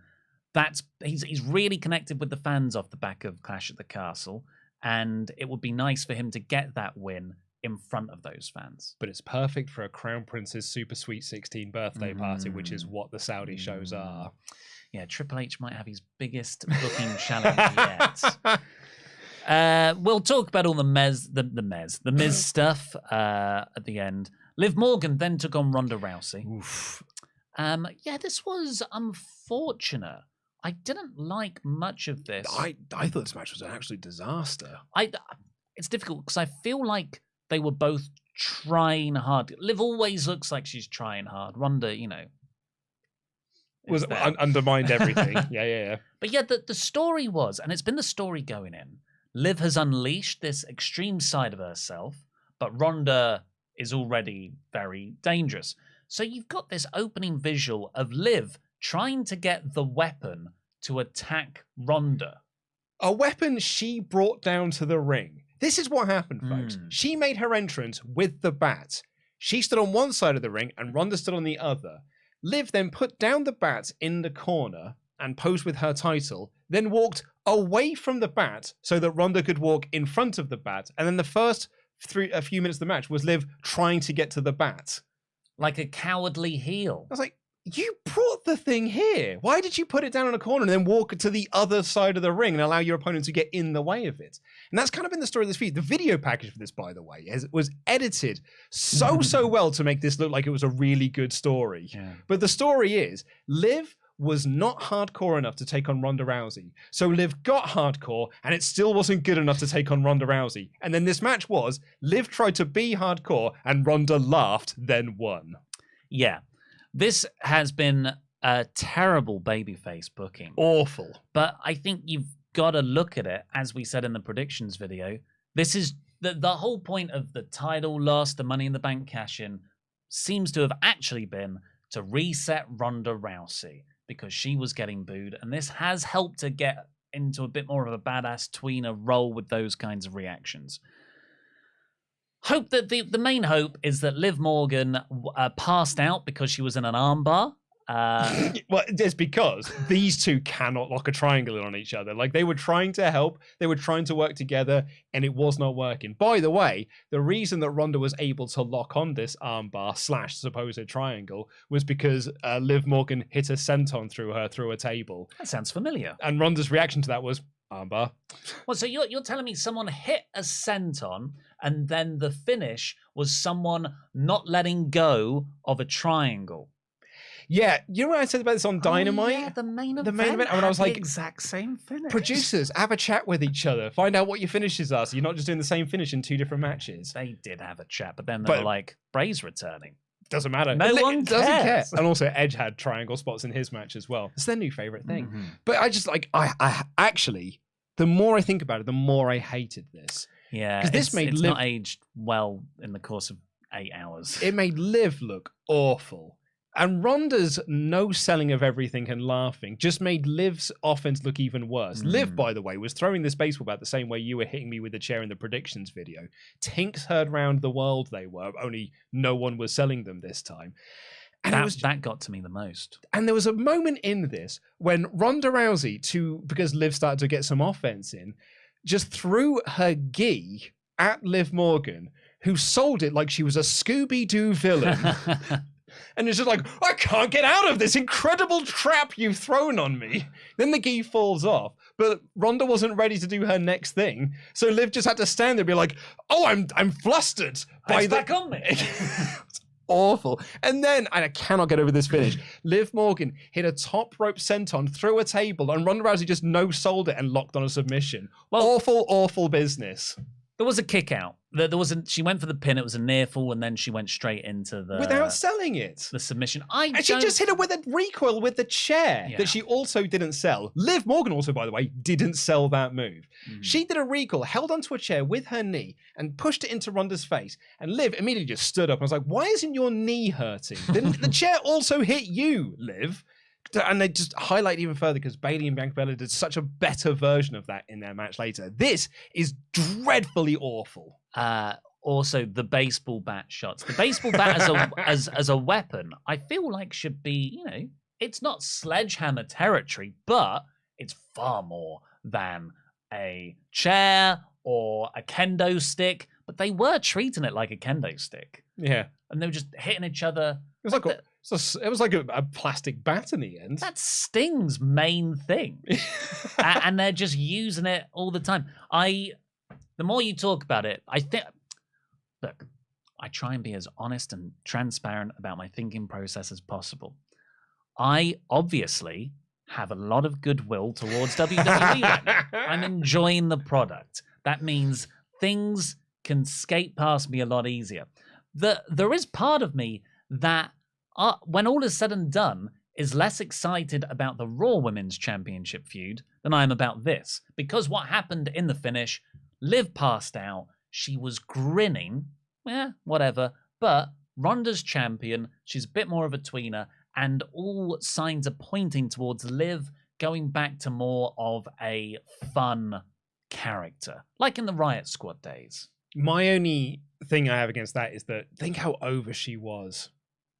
he's really connected with the fans off the back of Clash at the Castle, and it would be nice for him to get that win in front of those fans. But it's perfect for a Crown Prince's Super Sweet 16 birthday party, which is what the Saudi shows are. Yeah, Triple H might have his biggest booking challenge yet. We'll talk about all the Miz stuff at the end. Liv Morgan then took on Ronda Rousey. Oof. This was unfortunate. I didn't like much of this. I thought this match was an absolute disaster. It's difficult because I feel like they were both trying hard. Liv always looks like she's trying hard. Ronda, was undermined everything. Yeah. But yeah, the story was, and it's been the story going in, Liv has unleashed this extreme side of herself, but Ronda is already very dangerous. So you've got this opening visual of Liv trying to get the weapon to attack Ronda. A weapon she brought down to the ring. This is what happened, folks. She made her entrance with the bat. She stood on one side of the ring and Ronda stood on the other. Liv then put down the bat in the corner and posed with her title, then walked away from the bat so that Ronda could walk in front of the bat. And then the first a few minutes of the match was Liv trying to get to the bat. Like a cowardly heel. I was like, you brought the thing here. Why did you put it down in a corner and then walk to the other side of the ring and allow your opponent to get in the way of it? And that's kind of been the story of this feud. The video package for this, by the way, was edited so well to make this look like it was a really good story. Yeah. But the story is, Liv was not hardcore enough to take on Ronda Rousey. So Liv got hardcore, and it still wasn't good enough to take on Ronda Rousey. And then this match was, Liv tried to be hardcore, and Ronda laughed, then won. Yeah. This has been a terrible babyface booking. Awful. But I think you've got to look at it, as we said in the predictions video. This is the whole point of the title loss, the Money in the Bank cash-in, seems to have actually been to reset Ronda Rousey because she was getting booed. And this has helped her get into a bit more of a badass tweener role with those kinds of reactions. Hope that the main hope is that Liv Morgan passed out because she was in an armbar. Well, it's because these two cannot lock a triangle in on each other. Like, they were trying to help, they were trying to work together, and it was not working. By the way, the reason that Ronda was able to lock on this armbar / supposed triangle was because Liv Morgan hit a senton through her through a table. That sounds familiar. And Ronda's reaction to that was, armbar. Well, so you're telling me someone hit a senton and then the finish was someone not letting go of a triangle? Yeah, you know what I said about this on Dynamite? Yeah, the main event. When I was like, the exact same finish. Producers, have a chat with each other. Find out what your finishes are, so you're not just doing the same finish in 2 different matches. They did have a chat, but then they were like, Bray's returning. Doesn't matter. No one doesn't care. cares. And also, Edge had triangle spots in his match as well. It's their new favorite thing. Mm-hmm. But I just I actually, the more I think about it, the more I hated this. Yeah, because this made it's Liv not aged well in the course of 8 hours. It made Liv look awful. And Ronda's no selling of everything and laughing just made Liv's offense look even worse. Liv, by the way, was throwing this baseball bat the same way you were hitting me with the chair in the predictions video. Tinks heard round the world they were, only no one was selling them this time. And that got to me the most. And there was a moment in this when Ronda Rousey, because Liv started to get some offense in, just threw her gi at Liv Morgan, who sold it like she was a Scooby-Doo villain. And it's just like, I can't get out of this incredible trap you've thrown on me. Then the gi falls off, but Ronda wasn't ready to do her next thing. So Liv just had to stand there and be like, oh, I'm flustered. It's back on me. It's awful. And then, and I cannot get over this finish, Liv Morgan hit a top rope senton through a table and Ronda Rousey just no-sold it and locked on a submission. Well, awful business. There was a kick out. There wasn't. She went for the pin. It was a near fall, and then she went straight into the without selling it. The submission. She just hit her with a recoil with the chair that she also didn't sell. Liv Morgan also, by the way, didn't sell that move. She did a recoil, held onto a chair with her knee, and pushed it into Ronda's face. And Liv immediately just stood up and was like, "Why isn't your knee hurting? The chair also hit you, Liv." And they just highlight even further because Bayley and Bianca did such a better version of that in their match later. This is dreadfully awful. Also, the baseball bat shots. The baseball bat as a weapon, I feel like should be, it's not sledgehammer territory, but it's far more than a chair or a kendo stick. But they were treating it like a kendo stick. Yeah. And they were just hitting each other. It was like So it was like a plastic bat in the end. That's Sting's main thing. And they're just using it all the time. The more you talk about it, I think... Look, I try and be as honest and transparent about my thinking process as possible. I obviously have a lot of goodwill towards WWE right now. I'm enjoying the product. That means things can skate past me a lot easier. There is part of me that... when all is said and done, is less excited about the Raw Women's Championship feud than I am about this. Because what happened in the finish, Liv passed out, she was grinning, whatever, but Ronda's champion, she's a bit more of a tweener, and all signs are pointing towards Liv going back to more of a fun character, like in the Riot Squad days. My only thing I have against that is that think how over she was.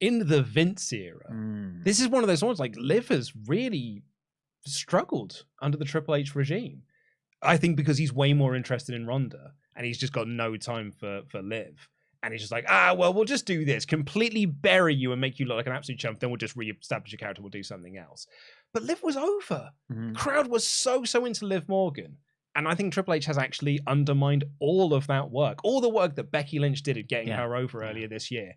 In the Vince era, this is one of those ones like Liv has really struggled under the Triple H regime. I think because he's way more interested in Ronda and he's just got no time for Liv. And he's just like, well, we'll just do this, completely bury you and make you look like an absolute chump. Then we'll just re-establish your character. We'll do something else. But Liv was over. The crowd was so into Liv Morgan. And I think Triple H has actually undermined all of that work. All the work that Becky Lynch did at getting her over earlier this year.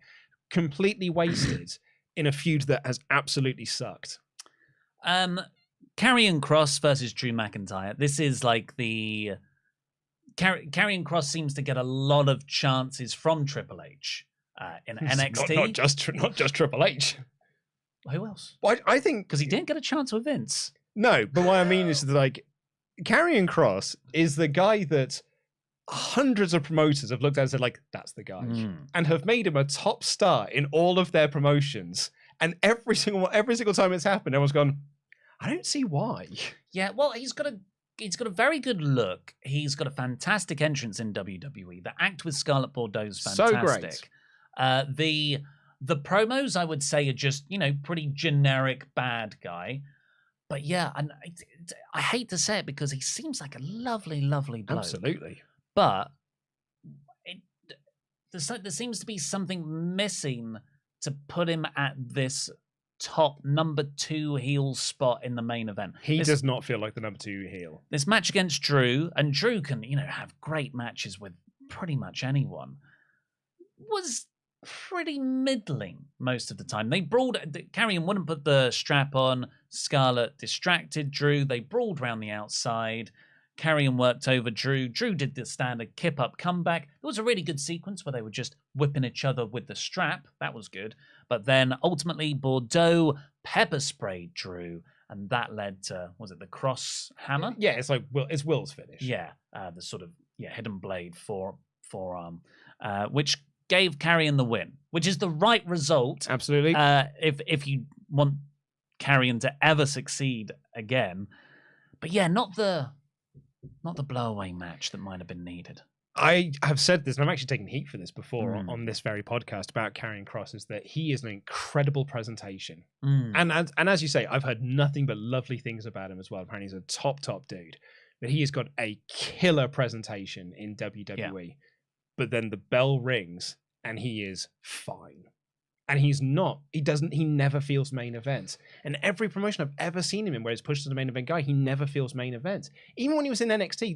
Completely wasted in a feud that has absolutely sucked. Karrion Kross versus Drew McIntyre. This is like the... Karrion Kross seems to get a lot of chances from Triple H in NXT. Not just Triple H. Who else? Well, I think... Because he didn't get a chance with Vince. No, but what I mean is that, like, Karrion Kross is the guy that... hundreds of promoters have looked at and said, like, that's the guy, and have made him a top star in all of their promotions. And every single time it's happened, everyone's gone, I don't see why. Yeah, well, he's got a very good look. He's got a fantastic entrance in WWE. The act with Scarlett Bordeaux is fantastic. So great. The promos, I would say, are just, pretty generic bad guy. But yeah, and I hate to say it because he seems like a lovely, lovely bloke. Absolutely. But there seems to be something missing to put him at this top number 2 heel spot in the main event. He does not feel like the number 2 heel. This match against Drew, and Drew can, have great matches with pretty much anyone, was pretty middling most of the time. They brawled, Karrion wouldn't put the strap on, Scarlett distracted Drew, they brawled around the outside. Karrion worked over Drew. Drew did the standard kip-up comeback. There was a really good sequence where they were just whipping each other with the strap. That was good. But then, ultimately, Bordeaux pepper-sprayed Drew, and that led to, was it the cross hammer? Yeah, it's like it's Will's finish. Yeah, the sort of hidden blade forearm, which gave Karrion the win, which is the right result. Absolutely. If you want Karrion to ever succeed again. But yeah, not the blow-away match that might have been needed. I have said this, and I'm actually taking heat for this before on this very podcast about Karrion Kross, is that he is an incredible presentation. And as you say, I've heard nothing but lovely things about him as well. Apparently he's a top dude. But he has got a killer presentation in WWE. Yeah. But then the bell rings, and he is fine. And he never feels main event. And every promotion I've ever seen him in where he's pushed to the main event guy, he never feels main event. Even when he was in NXT,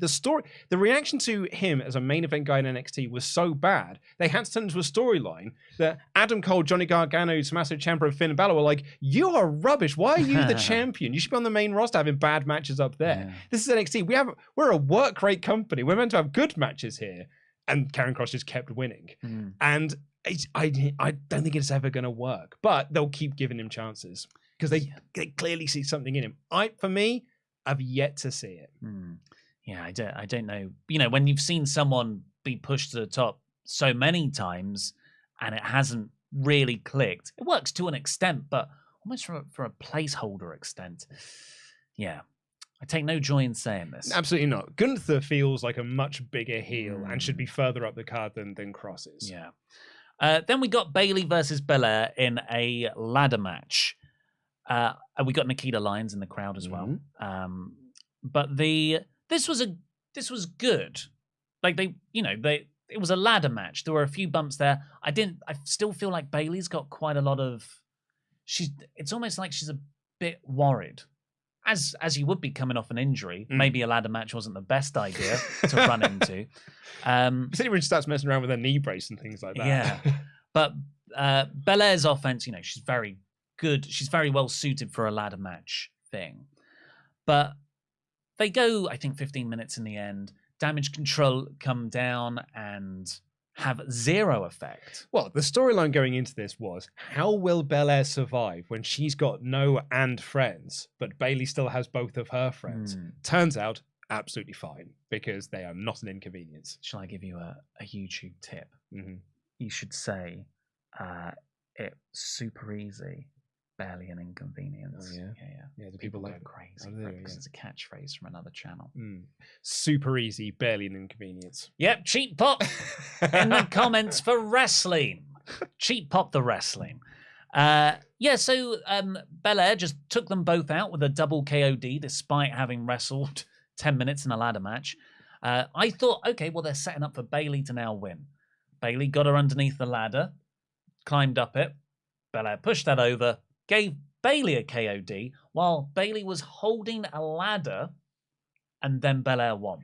the reaction to him as a main event guy in NXT was so bad, they had to turn into a storyline that Adam Cole, Johnny Gargano, Tommaso Ciampa, and Finn Balor were like, you are rubbish. Why are you the champion? You should be on the main roster having bad matches up there. Yeah. This is NXT. We're a work rate company. We're meant to have good matches here. And Karrion Kross just kept winning. And I don't think it's ever going to work, but they'll keep giving him chances because they clearly see something in him. For me, I've yet to see it. Yeah, I don't know. When you've seen someone be pushed to the top so many times and it hasn't really clicked, it works to an extent, but almost for a placeholder extent. Yeah. I take no joy in saying this. Absolutely not. Gunther feels like a much bigger heel and should be further up the card than Kross is. Yeah. Then we got Bayley versus Belair in a ladder match. We got Nikita Lyons in the crowd as well. But this was good. Like it was a ladder match. There were a few bumps there. I still feel like Bayley's got quite a lot of it's almost like she's a bit worried. As you would be coming off an injury, maybe a ladder match wasn't the best idea to run into. Particularly when she starts messing around with her knee brace and things like that. Yeah. But Belair's offense, she's very good. She's very well suited for a ladder match thing. But they go, I think, 15 minutes in the end. Damage Control come down and have zero effect. Well, the storyline going into this was, how will Belair survive when she's got no and friends, but Bayley still has both of her friends? Turns out, absolutely fine, because they are not an inconvenience. Shall I give you a YouTube tip? You should say, it's super easy, barely an inconvenience. Oh, yeah, the people go like crazy because it's a catchphrase from another channel. Super easy, barely an inconvenience. Yep, cheap pop in the comments for wrestling. Cheap pop the wrestling. So Belair just took them both out with a double KOD despite having wrestled 10 minutes in a ladder match. I thought, okay, well, they're setting up for Bayley to now win. Bayley got her underneath the ladder, climbed up it. Belair pushed that over, gave Bayley a KOD while Bayley was holding a ladder, and then Belair won.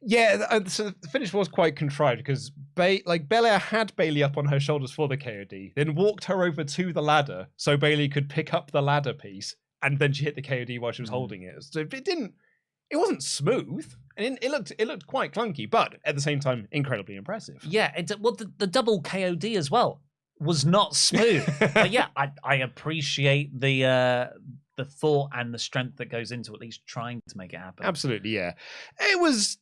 Yeah, so the finish was quite contrived because Belair had Bayley up on her shoulders for the KOD, then walked her over to the ladder so Bayley could pick up the ladder piece, and then she hit the KOD while she was holding it. So it wasn't smooth, and it looked quite clunky, but at the same time, incredibly impressive. Yeah, the double KOD as well was not smooth. But yeah, I appreciate the thought and the strength that goes into at least trying to make it happen. Absolutely, yeah. It was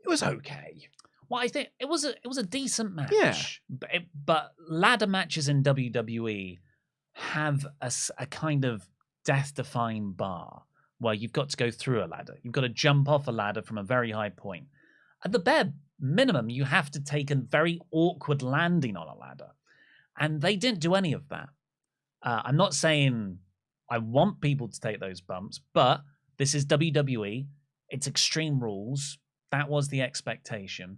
okay. Well, I think it was a decent match. Yeah. But ladder matches in WWE have a kind of death-defying bar where you've got to go through a ladder. You've got to jump off a ladder from a very high point. At the bare minimum, you have to take a very awkward landing on a ladder. And they didn't do any of that. I'm not saying I want people to take those bumps, but this is WWE. It's Extreme Rules. That was the expectation.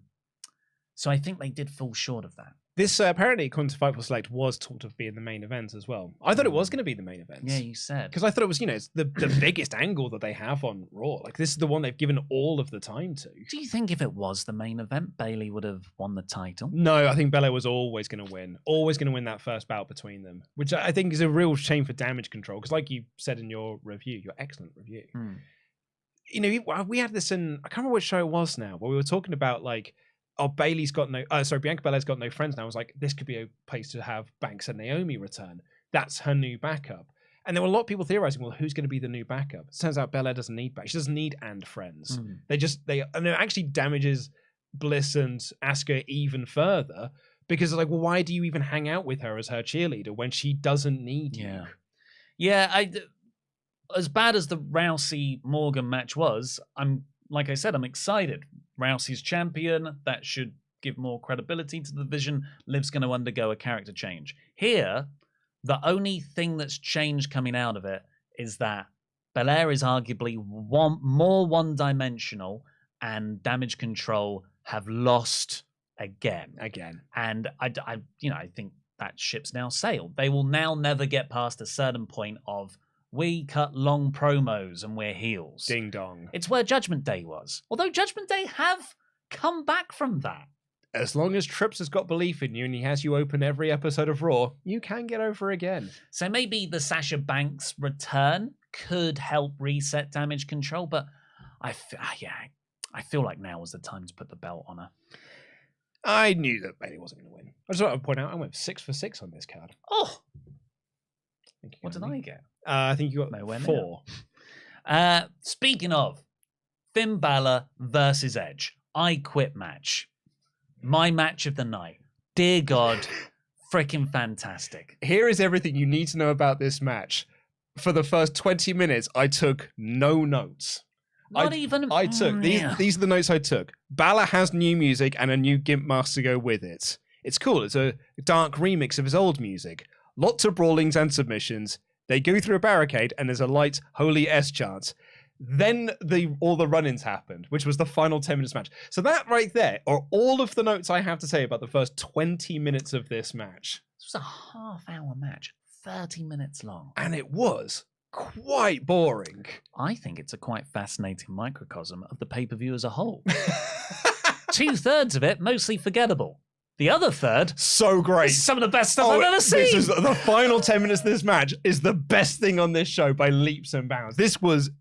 So I think they did fall short of that. This apparently, according to Fightful Select, was talked of being the main event as well. I thought it was going to be the main event. Yeah, you said. Because I thought it was, it's the biggest angle that they have on Raw. Like, this is the one they've given all of the time to. Do you think if it was the main event, Bayley would have won the title? No, I think Belair was always going to win. Always going to win that first bout between them, which I think is a real shame for Damage Control. Because like you said in your review, your excellent review, we had this in, I can't remember which show it was now, where we were talking about like, Bianca Belair's got no friends now. I was like, this could be a place to have Banks and Naomi return. That's her new backup. And there were a lot of people theorizing, well, who's going to be the new backup? It turns out Belair doesn't need back. She doesn't need and friends. And it actually damages Bliss and Asuka even further because it's like, well, why do you even hang out with her as her cheerleader when she doesn't need you? Yeah, as bad as the Rousey-Morgan match was, I'm excited. Rousey's champion. That should give more credibility to the division. Liv's going to undergo a character change. Here, the only thing that's changed coming out of it is that Belair is arguably more one-dimensional, and Damage Control have lost again. And I think that ship's now sailed. They will now never get past a certain point of, we cut long promos and we're heels. Ding dong. It's where Judgment Day was. Although Judgment Day have come back from that. As long as Trips has got belief in you and he has you open every episode of Raw, you can get over again. So maybe the Sasha Banks return could help reset Damage Control, but I feel like now was the time to put the belt on her. I knew that Bayley wasn't going to win. I just want to point out I went 6 for 6 on this card. Oh! What did I get? I think you got 4. Speaking of, Finn Balor versus Edge. I Quit match. My match of the night. Dear God, freaking fantastic. Here is everything you need to know about this match. For the first 20 minutes, I took no notes. These are the notes I took. Balor has new music and a new Gimp mask to go with it. It's cool. It's a dark remix of his old music. Lots of brawlings and submissions. They go through a barricade and there's a light Holy S chant. Then all the run-ins happened, which was the final 10 minutes match. So that right there are all of the notes I have to say about the first 20 minutes of this match. This was a half-hour match. 30 minutes long. And it was quite boring. I think it's a quite fascinating microcosm of the pay-per-view as a whole. 2/3 of it, mostly forgettable. The other third, so great. Some of the best stuff I've ever seen. This is the final 10 minutes of this match is the best thing on this show by leaps and bounds. This was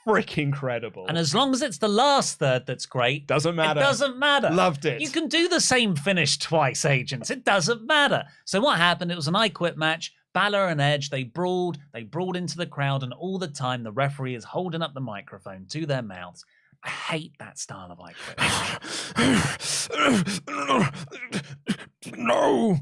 freaking credible. And as long as it's the last third that's great, doesn't matter. It doesn't matter. Loved it. You can do the same finish twice, agents. It doesn't matter. So what happened? It was an I Quit match. Balor and Edge, they brawled into the crowd, and all the time the referee is holding up the microphone to their mouths. I hate that style of I Quit. No.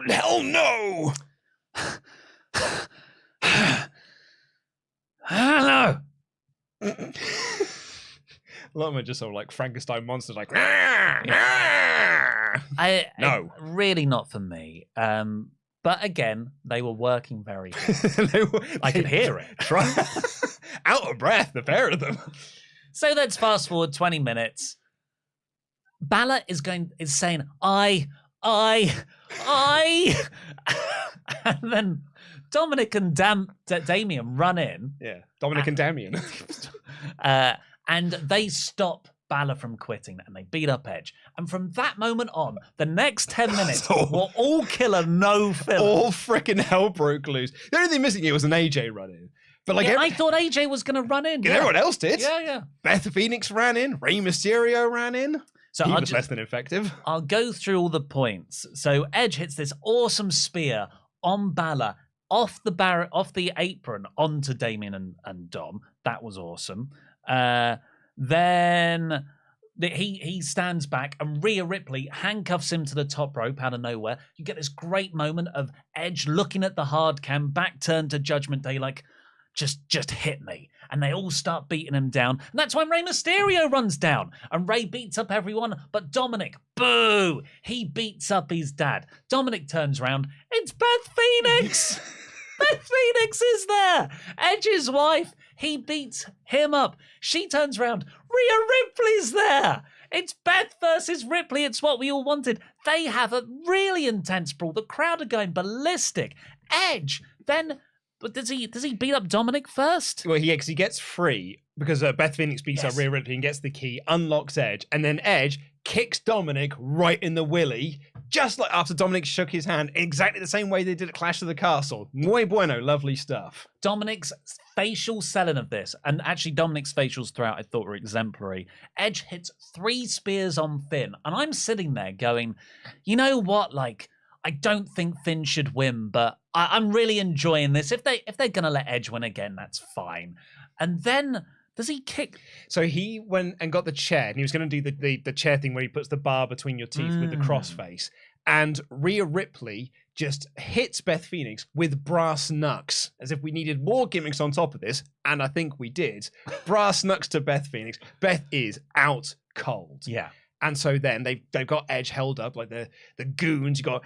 Hell no. Hello. A lot of them are just sort of like Frankenstein monsters, like. Really not for me. But again, they were working very hard. I could hear it. Out of breath, the pair of them. So let's fast forward 20 minutes. Balor is saying, I. And then Dominic and Damien run in. Yeah, Dominic and Damien. And they stop Balor from quitting, and they beat up Edge. And from that moment on, the next 10 minutes were all killer, no filler. All freaking hell broke loose. The only thing missing here was an AJ run in. But like, I thought AJ was going to run in. Yeah. Everyone else did. Yeah. Beth Phoenix ran in. Rey Mysterio ran in. So he was less than effective. I'll go through all the points. So Edge hits this awesome spear on Balor off the apron onto Damien and Dom. That was awesome. Then he stands back and Rhea Ripley handcuffs him to the top rope out of nowhere. You get this great moment of Edge looking at the hard cam, back turned to Judgment Day, like, just hit me. And they all start beating him down. And that's when Rey Mysterio runs down. And Rey beats up everyone but Dominic. Boo! He beats up his dad. Dominic turns around. It's Beth Phoenix! Beth Phoenix is there! Edge's wife. He beats him up. She turns around. Rhea Ripley's there! It's Beth versus Ripley. It's what we all wanted. They have a really intense brawl. The crowd are going ballistic. Edge then... But does he beat up Dominic first? Well, he gets free because Beth Phoenix beats up Rhea Ripley and gets the key, unlocks Edge, and then Edge kicks Dominic right in the willy, just like after Dominic shook his hand, exactly the same way they did at Clash of the Castle. Muy bueno, lovely stuff. Dominic's facial selling of this, and actually Dominic's facials throughout I thought were exemplary. Edge hits 3 spears on Finn, and I'm sitting there going, you know what, like, I don't think Finn should win, but I'm really enjoying this. If they're gonna let Edge win again, that's fine. And then does he kick? So he went and got the chair, and he was going to do the chair thing where he puts the bar between your teeth with the crossface. And Rhea Ripley just hits Beth Phoenix with brass knucks, as if we needed more gimmicks on top of this, and I think we did. Brass knucks to Beth Phoenix. Beth is out cold. Yeah. And so then they've got Edge held up, like the goons. You got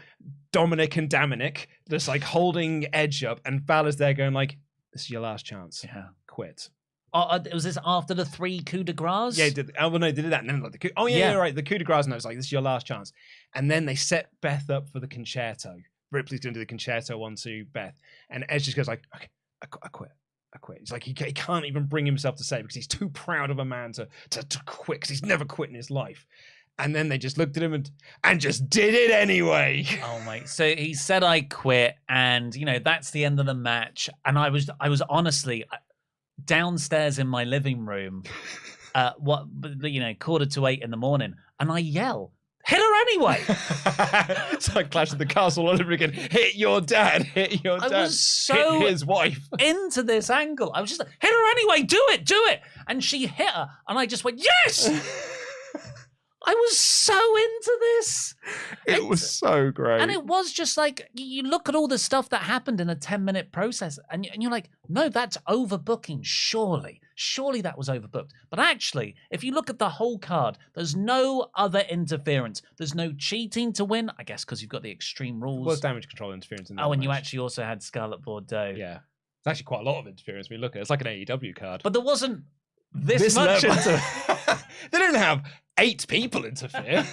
Dominic and Dominic just like holding Edge up, and Balor's there going like, "This is your last chance. Yeah, quit." Was this after the 3 coups de grace? Yeah, they did that, and then like the coup. Oh yeah, right. The coup de grace, and it was like, "This is your last chance." And then they set Beth up for the concerto. Ripley's going to do the concerto onto Beth, and Edge just goes like, "Okay, I quit. I quit." He's like, he can't even bring himself to say it because he's too proud of a man to quit, because he's never quit in his life. And then they just looked at him and just did it anyway. Oh my! So he said, "I quit," and that's the end of the match. And I was honestly downstairs in my living room, 7:45 in the morning, and I yell, "Hit her anyway!" It's like Clash of the Castle all over again. Hit your dad. Hit your dad. I was so hit his wife into this angle. I was just like, "Hit her anyway! Do it!" And she hit her, and I just went, "Yes!" I was so into this. It was so great. And it was just like, you look at all the stuff that happened in a 10-minute process, and you're like, no, that's overbooking, surely. Surely that was overbooked. But actually, if you look at the whole card, there's no other interference. There's no cheating to win, I guess because you've got the Extreme Rules. It was damage control interference in that and match. you actually also had Scarlett Bordeaux. Yeah. actually quite a lot of interference when you look at it. It's like an AEW card. But there wasn't this much. They didn't have 8 people interfere.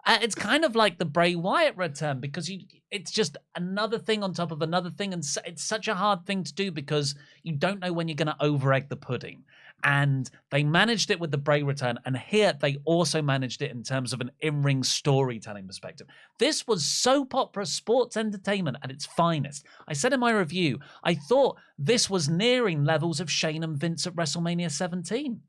It's kind of like the Bray Wyatt return because it's just another thing on top of another thing. And it's such a hard thing to do because you don't know when you're going to over-egg the pudding. And they managed it with the Bray return. And here they also managed it in terms of an in-ring storytelling perspective. This was soap opera sports entertainment at its finest. I said in my review, I thought this was nearing levels of Shane and Vince at WrestleMania 17.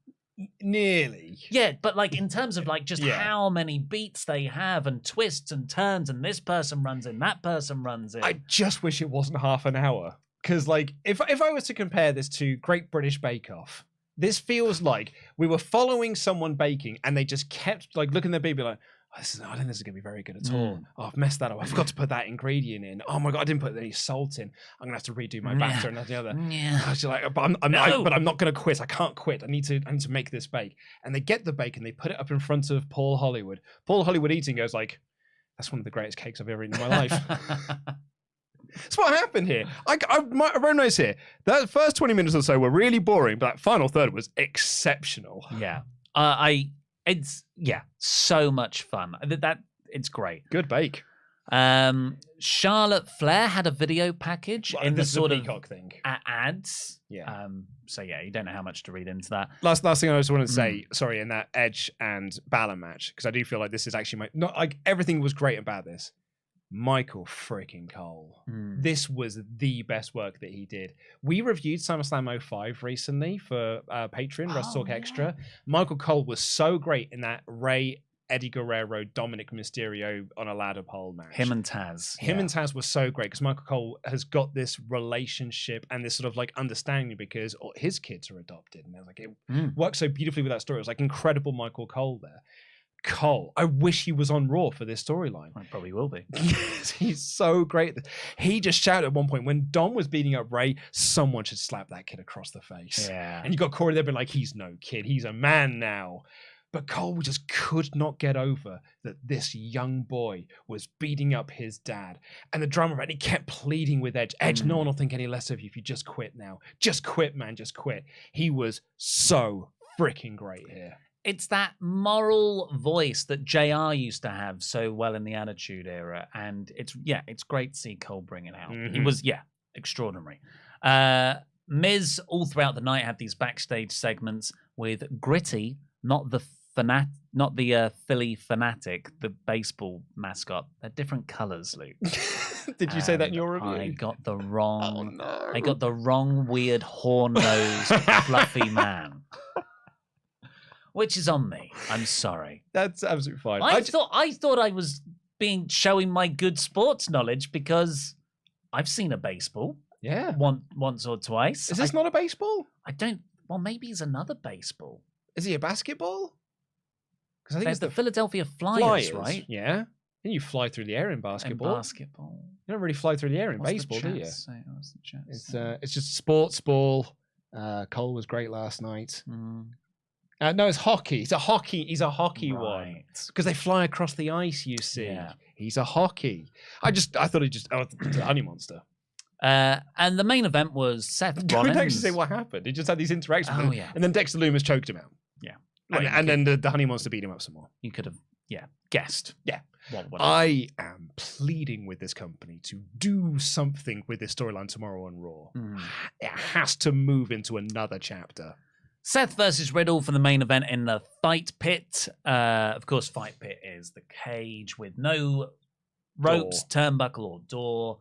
Nearly. Yeah, but like in terms of like just how many beats they have and twists and turns and this person runs in, that person runs in. I just wish it wasn't half an hour. Because like if I was to compare this to Great British Bake Off, this feels like we were following someone baking and they just kept like looking at their baby like, I don't think this is going to be very good at all. Oh, I've messed that up. I forgot to put that ingredient in. Oh my God, I didn't put any salt in. I'm going to have to redo my batter and that and the other. Yeah. I was like, but I'm not going to quit. I can't quit. I need to make this bake. And they get the bake and they put it up in front of Paul Hollywood. Paul Hollywood eating goes like, that's one of the greatest cakes I've ever eaten in my life. That's what happened here. I wrote notes here. That first 20 minutes or so were really boring, but that final third was exceptional. Yeah. It's so much fun. It's great. Good bake. Charlotte Flair had a video package in the sort of Peacock thing. Ads. Yeah. So yeah, you don't know how much to read into that. Last thing I just wanted to say, sorry, in that Edge and Balor match, because I do feel like this is actually not like everything was great about this. Michael freaking Cole. This was the best work that he did. We reviewed SummerSlam 05 recently for Patreon, WrestleTalk Extra. Michael Cole was so great in that Ray, Eddie Guerrero, Dominic Mysterio on a ladder pole match. Him and Taz. And Taz was so great because Michael Cole has got this relationship and this sort of like understanding because his kids are adopted. And like it works so beautifully with that story. It was like incredible Michael Cole there. Cole, I wish he was on Raw for this storyline. I probably will be. He's so great. He just shouted at one point when Dom was beating up Ray, someone should slap that kid across the face. Yeah. And you got Corey there being like, he's no kid, he's a man now. But Cole just could not get over that this young boy was beating up his dad. And the drama around, he kept pleading with Edge. Edge, no one will think any less of you if you just quit now. Just quit, man, just quit. He was so freaking great here. It's that moral voice that JR used to have so well in the Attitude Era. And it's great to see Cole bring it out. He was, extraordinary. Miz, all throughout the night, had these backstage segments with Gritty, not the Philly Fanatic, the baseball mascot. They're different colors, Luke. Did you say that in your review? I got the wrong. Oh, no. I got the wrong weird horn-nosed fluffy man. Which is on me. I'm sorry. That's absolutely fine. I thought I was showing my good sports knowledge because I've seen a baseball. Yeah. Once or twice. Is this not a baseball? I don't. Well, maybe it's another baseball. Is he a basketball? Because I think it's the Philadelphia Flyers, right? Yeah. Then you fly through the air in basketball. You don't really fly through the air in baseball, do you? It's just sports ball. Cole was great last night. No, it's hockey. He's a hockey one. Because they fly across the ice, you see. Yeah. He's a hockey. I thought he just the honey monster. And the main event was Seth Rollins. Can we actually say what happened? He just had these interactions. And then Dexter Lumis choked him out. Yeah. And then the honey monster beat him up some more. You could have, guessed. Yeah. I am pleading with this company to do something with this storyline tomorrow on Raw. It has to move into another chapter. Seth versus Riddle for the main event in the Fight Pit. Of course, Fight Pit is the cage with no ropes, turnbuckle, or door.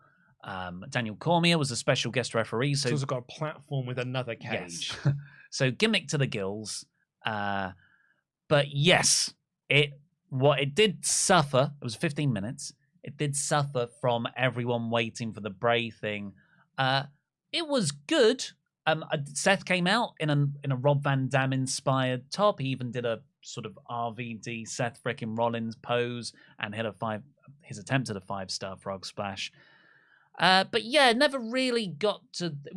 Daniel Cormier was a special guest referee. So it's got a platform with another cage. Yes. So gimmick to the gills. But yes, it did suffer. It was 15 minutes. It did suffer from everyone waiting for the Bray thing. It was good. Seth came out in a Rob Van Dam inspired top. He even did a sort of RVD Seth frickin' Rollins pose and hit his attempt at a 5-star frog splash. But yeah, never really got to. It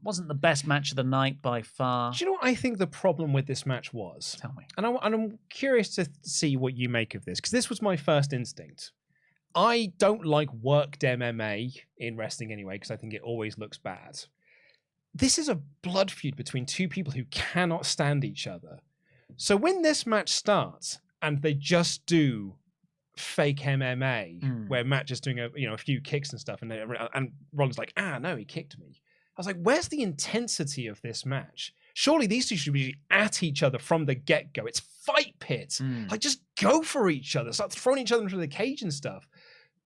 wasn't the best match of the night by far. Do you know what I think the problem with this match was? Tell me. And I'm curious to see what you make of this because this was my first instinct. I don't like worked MMA in wrestling anyway because I think it always looks bad. this is a blood feud between two people who cannot stand each other. So when this match starts and they just do fake MMA, where Matt just doing a few kicks and stuff, and Ron's like, no, he kicked me. I was like, where's the intensity of this match? Surely these two should be at each other from the get-go. It's fight pit. Like, just go for each other. Start throwing each other into the cage and stuff.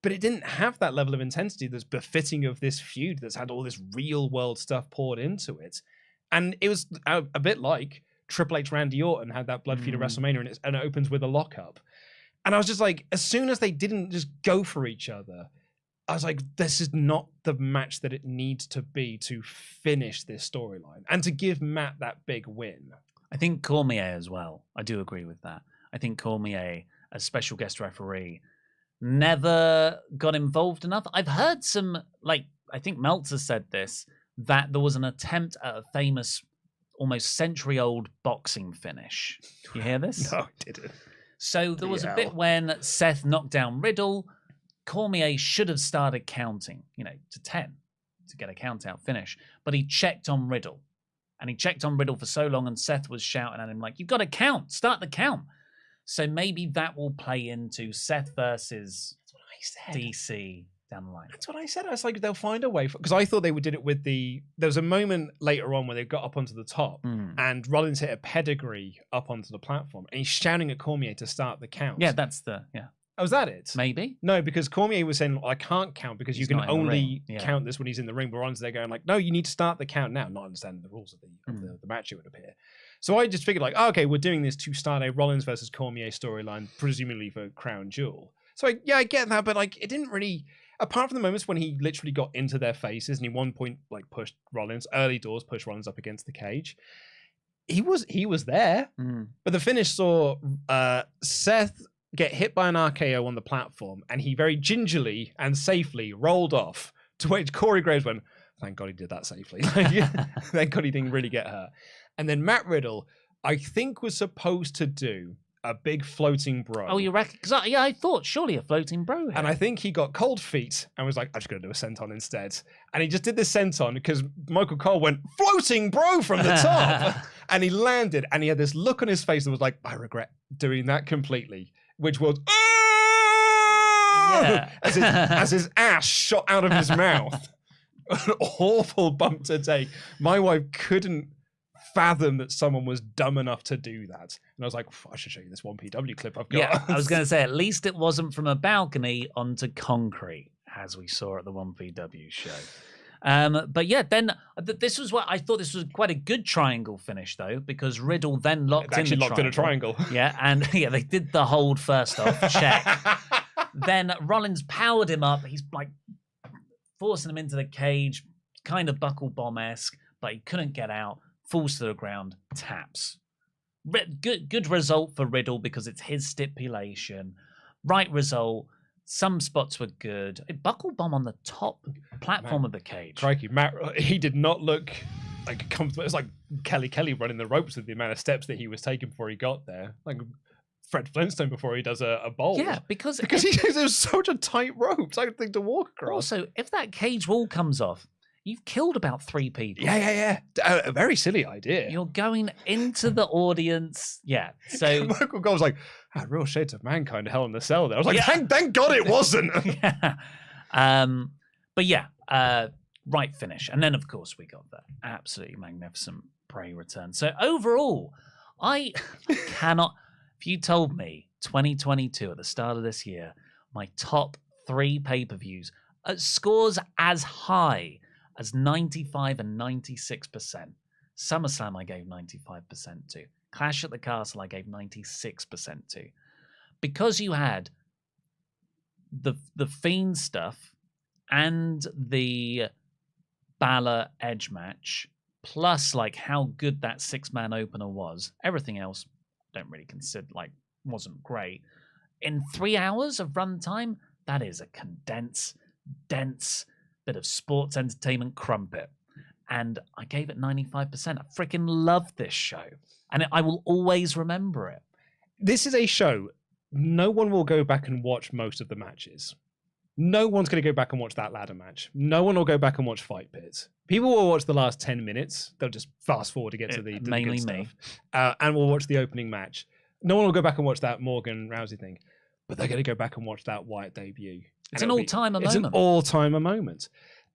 But it didn't have that level of intensity that's befitting of this feud that's had all this real-world stuff poured into it. And it was a bit like Triple H Randy Orton had that blood feud at WrestleMania, and it opens with a lockup. And I was just like, as soon as they didn't just go for each other, I was like, this is not the match that it needs to be to finish this storyline and to give Matt that big win. I think Cormier as well. I do agree with that. I think Cormier, as special guest referee, never got involved enough. I've heard some, I think Meltzer said this, that there was an attempt at a famous, almost century-old boxing finish. You hear this? No, I didn't. So there was a bit when Seth knocked down Riddle. Cormier should have started counting, to 10 to get a count-out finish. But he checked on Riddle. And he checked on Riddle for so long, and Seth was shouting at him like, you've got to count. Start the count. So maybe that will play into Seth versus DC down the line. That's what I said. I was like, they'll find a way. Because I thought they did it with there was a moment later on where they got up onto the top, and Rollins hit a pedigree up onto the platform, and he's shouting at Cormier to start the count. Yeah, Oh, was that it? Maybe. No, because Cormier was saying, I can't count because you can only count this when he's in the ring. But Rollins there going like, no, you need to start the count now. Not understanding the rules of the match, it would appear. So I just figured okay, we're doing this to start a Rollins versus Cormier storyline, presumably for Crown Jewel. So I get that, but it didn't really, apart from the moments when he literally got into their faces and he one point pushed Rollins, early doors, pushed Rollins up against the cage. He was there. But the finish saw Seth get hit by an RKO on the platform, and he very gingerly and safely rolled off, to which Corey Graves went, thank God he did that safely. Thank God he didn't really get hurt. And then Matt Riddle, I think, was supposed to do a big floating bro. Oh, you reckon? Because I thought surely a floating bro here. And I think he got cold feet and was like, I'm just going to do a senton instead. And he just did this senton because Michael Cole went, floating bro from the top. And he landed, and he had this look on his face that was like, I regret doing that completely. Which was, as his ass shot out of his mouth. An awful bump to take. My wife couldn't fathom that someone was dumb enough to do that. And I was like, I should show you this 1PW clip I've got. Yeah, I was going to say, at least it wasn't from a balcony onto concrete, as we saw at the 1PW show. But yeah, then this was what I thought. This was quite a good triangle finish, though, because Riddle then locked in a triangle. Yeah, and they did the hold first off, check. Then Rollins powered him up. He's forcing him into the cage, kind of buckle bomb-esque, but he couldn't get out. Falls to the ground, taps. Good result for Riddle because it's his stipulation. Right result. Some spots were good. A buckle bomb on the top platform of the cage. Crikey, Matt, he did not look comfortable. It was like Kelly running the ropes with the amount of steps that he was taking before he got there. Like Fred Flintstone before he does a bowl. Yeah, because there's such a tight rope. So I think to walk across. Also, if that cage wall comes off, you've killed about 3 people. Yeah. A very silly idea. You're going into the audience. Yeah. So Michael Cole's like, real shades of Mankind, Hell in the Cell there. I was like, thank God it wasn't. But yeah, right finish. And then, of course, we got the absolutely magnificent Bray return. So overall, I cannot... If you told me 2022 at the start of this year, my top 3 pay-per-views scores as high as 95 and 96%. SummerSlam I gave 95% to. Clash at the Castle I gave 96% to. Because you had the Fiend stuff and the Balor Edge match, plus how good that 6-man opener was, everything else don't really consider wasn't great. In 3 hours of runtime, that is a condensed, dense bit of sports entertainment crumpet. And I gave it 95%. I freaking loved this show. And I will always remember it. This is a show, no one will go back and watch most of the matches. No one's going to go back and watch that ladder match. No one will go back and watch Fight Pit. People will watch the last 10 minutes. They'll just fast forward to get to the mainly good me. stuff. And we'll watch the opening match. No one will go back and watch that Morgan Rousey thing, but they're going to go back and watch that Wyatt debut. It's an all-timer moment. It's an all-timer moment.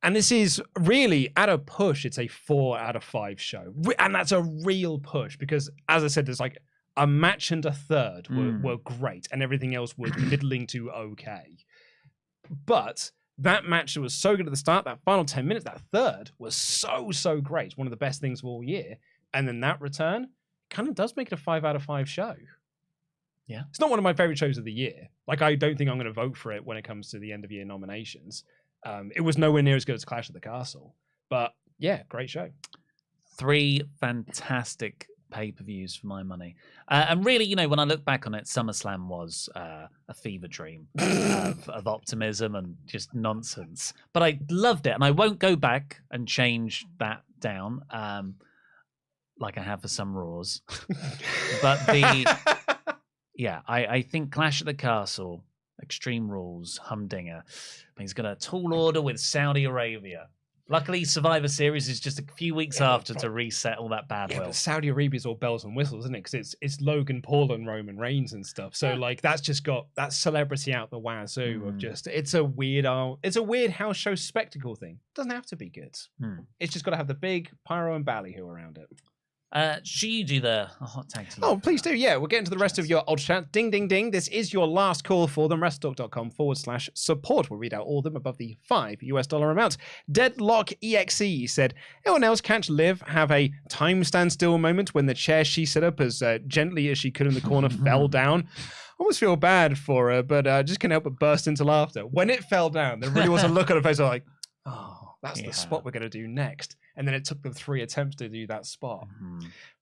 And this is really, at a push, it's a 4 out of 5 show. And that's a real push because, as I said, there's like a match and a third were great and everything else was middling to okay. But that match was so good at the start, that final 10 minutes, that third was so great. It's one of the best things of all year. And then that return kind of does make it a 5 out of 5 show. Yeah. It's not one of my favorite shows of the year. Like, I don't think I'm going to vote for it when it comes to the end of year nominations. It was nowhere near as good as Clash at the Castle. But yeah, great show. 3 fantastic pay-per-views for my money. And really, you know, when I look back on it, SummerSlam was a fever dream of optimism and just nonsense. But I loved it, and I won't go back and change that down like I have for some Raws. But I think Clash at the Castle, Extreme Rules, humdinger. He's got a tall order with Saudi Arabia. Luckily, Survivor Series is just a few weeks after to reset all that bad will. But Saudi Arabia's all bells and whistles, isn't it? Because it's Logan Paul and Roman Reigns and stuff. So like that's just got that celebrity out the wazoo of just it's a weird house show spectacle thing. Doesn't have to be good. It's just got to have the big pyro and ballyhoo around it. Should you do the hot tag team? Oh, please do. Yeah, we're getting to the rest of your Ultrachats. Ding, ding, ding. This is your last call for them. WrestleTalk.com/support. We'll read out all of them above the $5 amount. Deadlock EXE said, anyone else catch Liv have a time standstill moment when the chair she set up as gently as she could in the corner fell down? I almost feel bad for her, but I just can't help but burst into laughter. When it fell down, there really was a look on her face like, oh, that's the spot we're going to do next. And then it took them 3 attempts to do that spot.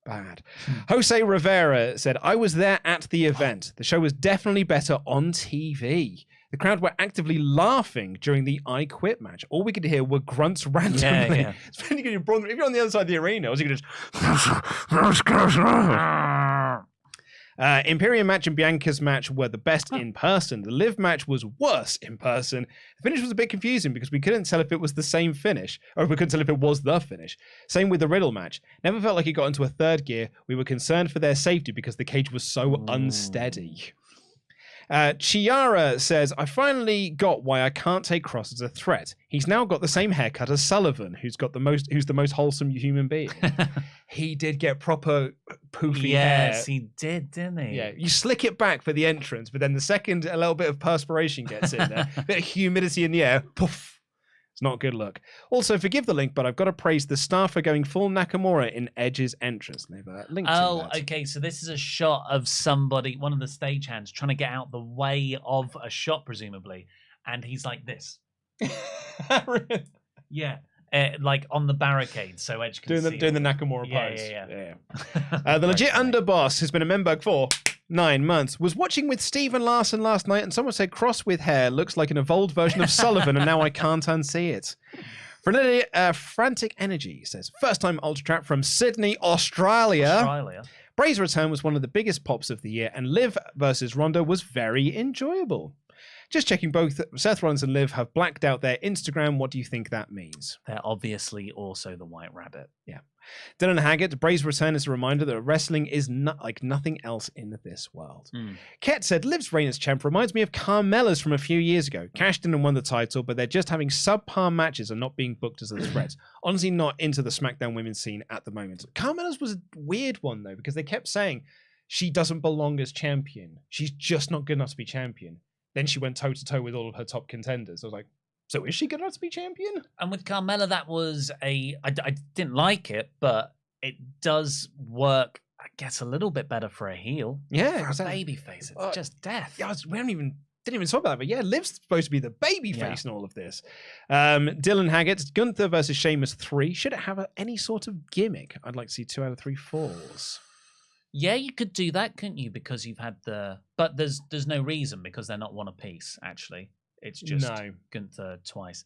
Bad. Jose Rivera said, I was there at the event. The show was definitely better on TV. The crowd were actively laughing during the I Quit match. All we could hear were grunts randomly. Yeah. It's really good. If you're on the other side of the arena, you could just... Imperium match and Bianca's match were the best in person. The Liv match was worse in person. The finish was a bit confusing because we couldn't tell if it was the same finish or we couldn't tell if it was the finish. Same with the Riddle match. Never felt like it got into a third gear. We were concerned for their safety because the cage was so unsteady. Chiara says, I finally got why I can't take Kross as a threat. He's now got the same haircut as Sullivan, who's the most wholesome human being. He did get proper poofy hair. Yes, he did, didn't he? Yeah, you slick it back for the entrance, but then the second a little bit of perspiration gets in there, a bit of humidity in the air, poof. It's not a good look. Also, forgive the link, but I've got to praise the staff for going full Nakamura in Edge's entrance. They've linked to that. Okay, so this is a shot of somebody, one of the stagehands, trying to get out the way of a shot, presumably, and he's like this. Yeah. Like on the barricade, so Edge can doing the Nakamura pose. Yeah. The legit underboss has been a member for 9 months. Was watching with Steven Larson last night, and someone said Kross with hair looks like an evolved version of Sullivan, and now I can't unsee it. Frantic Energy says, first time Ultra Chat from Sydney, Australia. Bray's return was one of the biggest pops of the year, and Liv versus Ronda was very enjoyable. Just checking, both Seth Rollins and Liv have blacked out their Instagram. What do you think that means? They're obviously also the White Rabbit. Yeah. Dylan Haggett, Bray's return is a reminder that wrestling is not like nothing else in this world. Ket said, Liv's reign as champ reminds me of Carmella's from a few years ago. Cashed in and won the title, but they're just having subpar matches and not being booked as a threat. Honestly, not into the SmackDown women's scene at the moment. Carmella's was a weird one, though, because they kept saying she doesn't belong as champion. She's just not good enough to be champion. Then she went toe-to-toe with all of her top contenders. I was like, so is she good enough to be champion? And with Carmella, that was I didn't like it, but it does work, I guess, a little bit better for a heel. Yeah. For a babyface, it's just death. Yeah, we didn't even talk about that, but yeah, Liv's supposed to be the babyface in all of this. Dylan Haggett, Gunther versus Sheamus 3. Should it have any sort of gimmick? I'd like to see 2 out of 3 falls. Yeah, you could do that, couldn't you? Because you've had but there's no reason because they're not one apiece. Actually, it's just Gunther twice.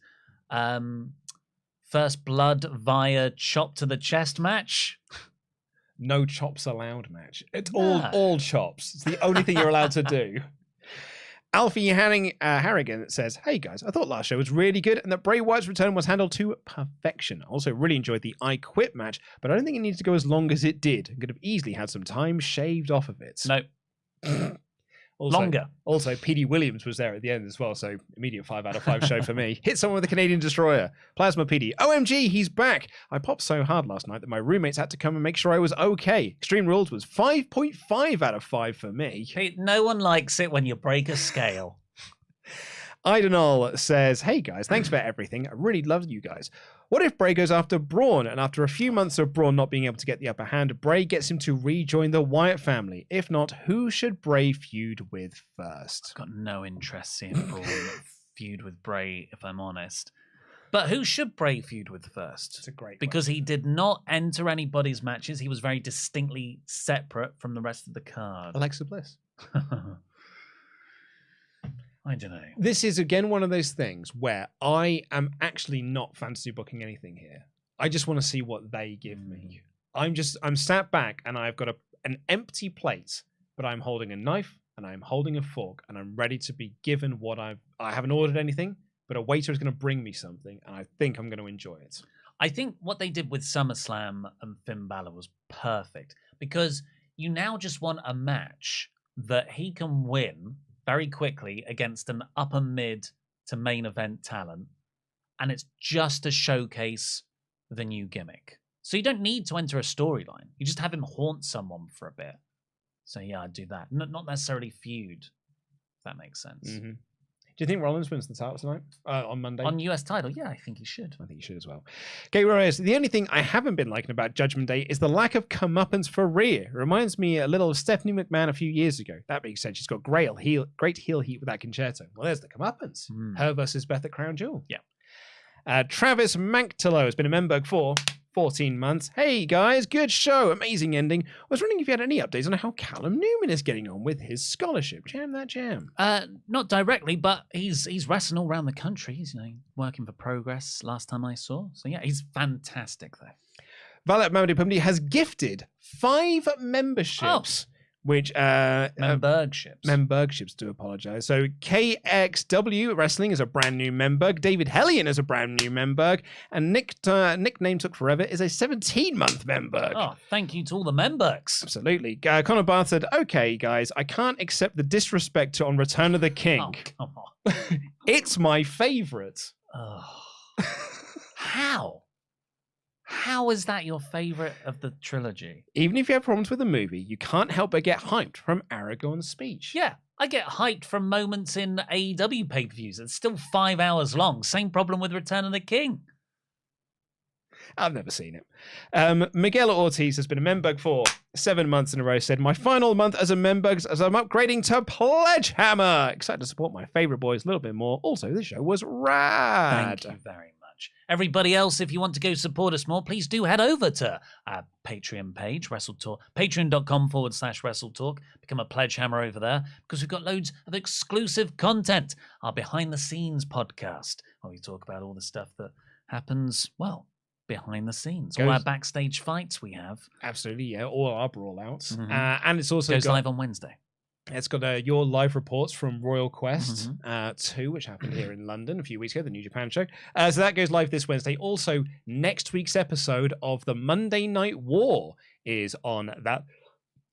First blood via chop to the chest match. No chops allowed match. It's all chops. It's the only thing you're allowed to do. Alfie Harrigan says, hey guys, I thought last show was really good and that Bray Wyatt's return was handled to perfection. I also really enjoyed the I Quit match, but I don't think it needed to go as long as it did. It could have easily had some time shaved off of it. No. Longer. Also, P.D. Williams was there at the end as well, so immediate 5 out of 5 show for me. Hit someone with a Canadian Destroyer. Plasma PD. OMG, he's back. I popped so hard last night that my roommates had to come and make sure I was okay. Extreme Rules was 5.5 out of 5 for me. Pete, no one likes it when you break a scale. Idonol says, hey guys, thanks for everything. I really love you guys. What if Bray goes after Braun, and after a few months of Braun not being able to get the upper hand, Bray gets him to rejoin the Wyatt family? If not, who should Bray feud with first? I've got no interest in Braun feud with Bray, if I'm honest. But who should Bray feud with first? It's a great Because question. he did not enter anybody's matches. He was very distinctly separate from the rest of the card. Alexa Bliss. I don't know. This is, again, one of those things where I am actually not fantasy booking anything here. I just want to see what they give me. I'm sat back and I've got an empty plate, but I'm holding a knife and I'm holding a fork and I'm ready to be given what I haven't ordered anything, but a waiter is going to bring me something and I think I'm going to enjoy it. I think what they did with SummerSlam and Finn Balor was perfect because you now just want a match that he can win very quickly against an upper mid to main event talent, and it's just to showcase the new gimmick. So you don't need to enter a storyline. You just have him haunt someone for a bit. So yeah, I'd do that. Not necessarily feud, if that makes sense. Mm-hmm. Do you think Rollins wins the title tonight? On Monday? On US title, yeah, I think he should. I think he should as well. Gay Reyes, the only thing I haven't been liking about Judgment Day is the lack of comeuppance for Rhea. It reminds me a little of Stephanie McMahon a few years ago. That being said, she's got great heel heat with that concerto. Well, there's the comeuppance. Her versus Beth at Crown Jewel. Yeah. Travis Manctolo has been a member for 14 months. Hey guys, good show. Amazing ending. I was wondering if you had any updates on how Callum Newman is getting on with his scholarship. Jam that jam. Not directly, but he's wrestling all around the country. He's working for Progress last time I saw. So yeah, he's fantastic though. Valet Mamadi Pumdi has gifted 5 memberships. Which Membergships, do apologize. So KXW Wrestling is a brand new Memberg. David Hellion is a brand new Memberg. And Nickname Took Forever is a 17-month Memberg. Oh, thank you to all the Membergs. Absolutely. Connor Barth said, okay, guys, I can't accept the disrespect on Return of the King. Oh, come on. It's my favorite. Oh. How? How is that your favorite of the trilogy? Even if you have problems with the movie, you can't help but get hyped from Aragorn's speech. Yeah, I get hyped from moments in AEW pay-per-views. It's still 5 hours long. Same problem with Return of the King. I've never seen it. Miguel Ortiz has been a Memberg for 7 months in a row. Said, my final month as a Memberg as I'm upgrading to Pledgehammer. Excited to support my favorite boys a little bit more. Also, this show was rad. Thank you very much. Everybody else, if you want to go support us more, please do head over to our Patreon page, WrestleTalk, patreon.com/WrestleTalk. Become a Pledgehammer over there because we've got loads of exclusive content. Our behind the scenes podcast, where we talk about all the stuff that happens, well, behind the scenes. All our backstage fights we have. Absolutely, yeah. All our brawl outs. And it's also goes live on Wednesday. It's got your live reports from Royal Quest 2, which happened here in London a few weeks ago, the New Japan show. So that goes live this Wednesday. Also, next week's episode of the Monday Night War is on that.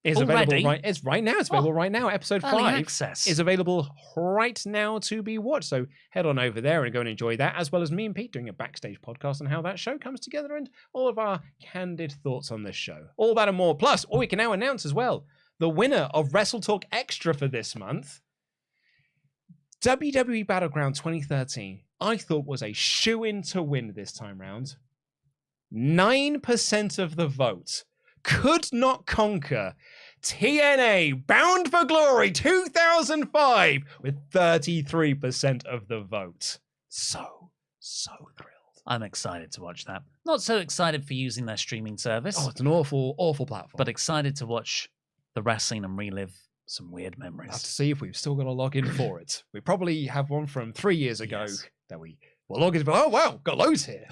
Is available right. It's right now. It's available right now. Episode 5 is available right now to be watched. So head on over there and go and enjoy that, as well as me and Pete doing a backstage podcast on how that show comes together and all of our candid thoughts on this show. All that and more. Plus, we can now announce as well, the winner of WrestleTalk Extra for this month, WWE Battleground 2013, I thought was a shoo-in to win this time round. 9% of the vote could not conquer TNA Bound for Glory 2005 with 33% of the vote. So thrilled. I'm excited to watch that. Not so excited for using their streaming service. Oh, it's an awful platform. But excited to watch the wrestling and relive some weird memories. I'll have to see if we've still got to log in for it. We probably have one from 3 years ago that we will log in for. Oh, wow, got loads here.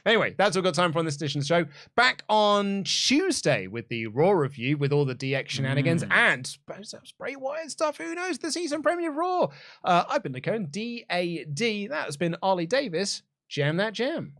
Anyway, that's all we've got time for on this edition of the show. Back on Tuesday with the Raw review with all the DX shenanigans and Bray Wyatt stuff. Who knows? The season premiere of Raw. I've been Nick Cohen, DAD. That has been Ollie Davis. Jam that jam.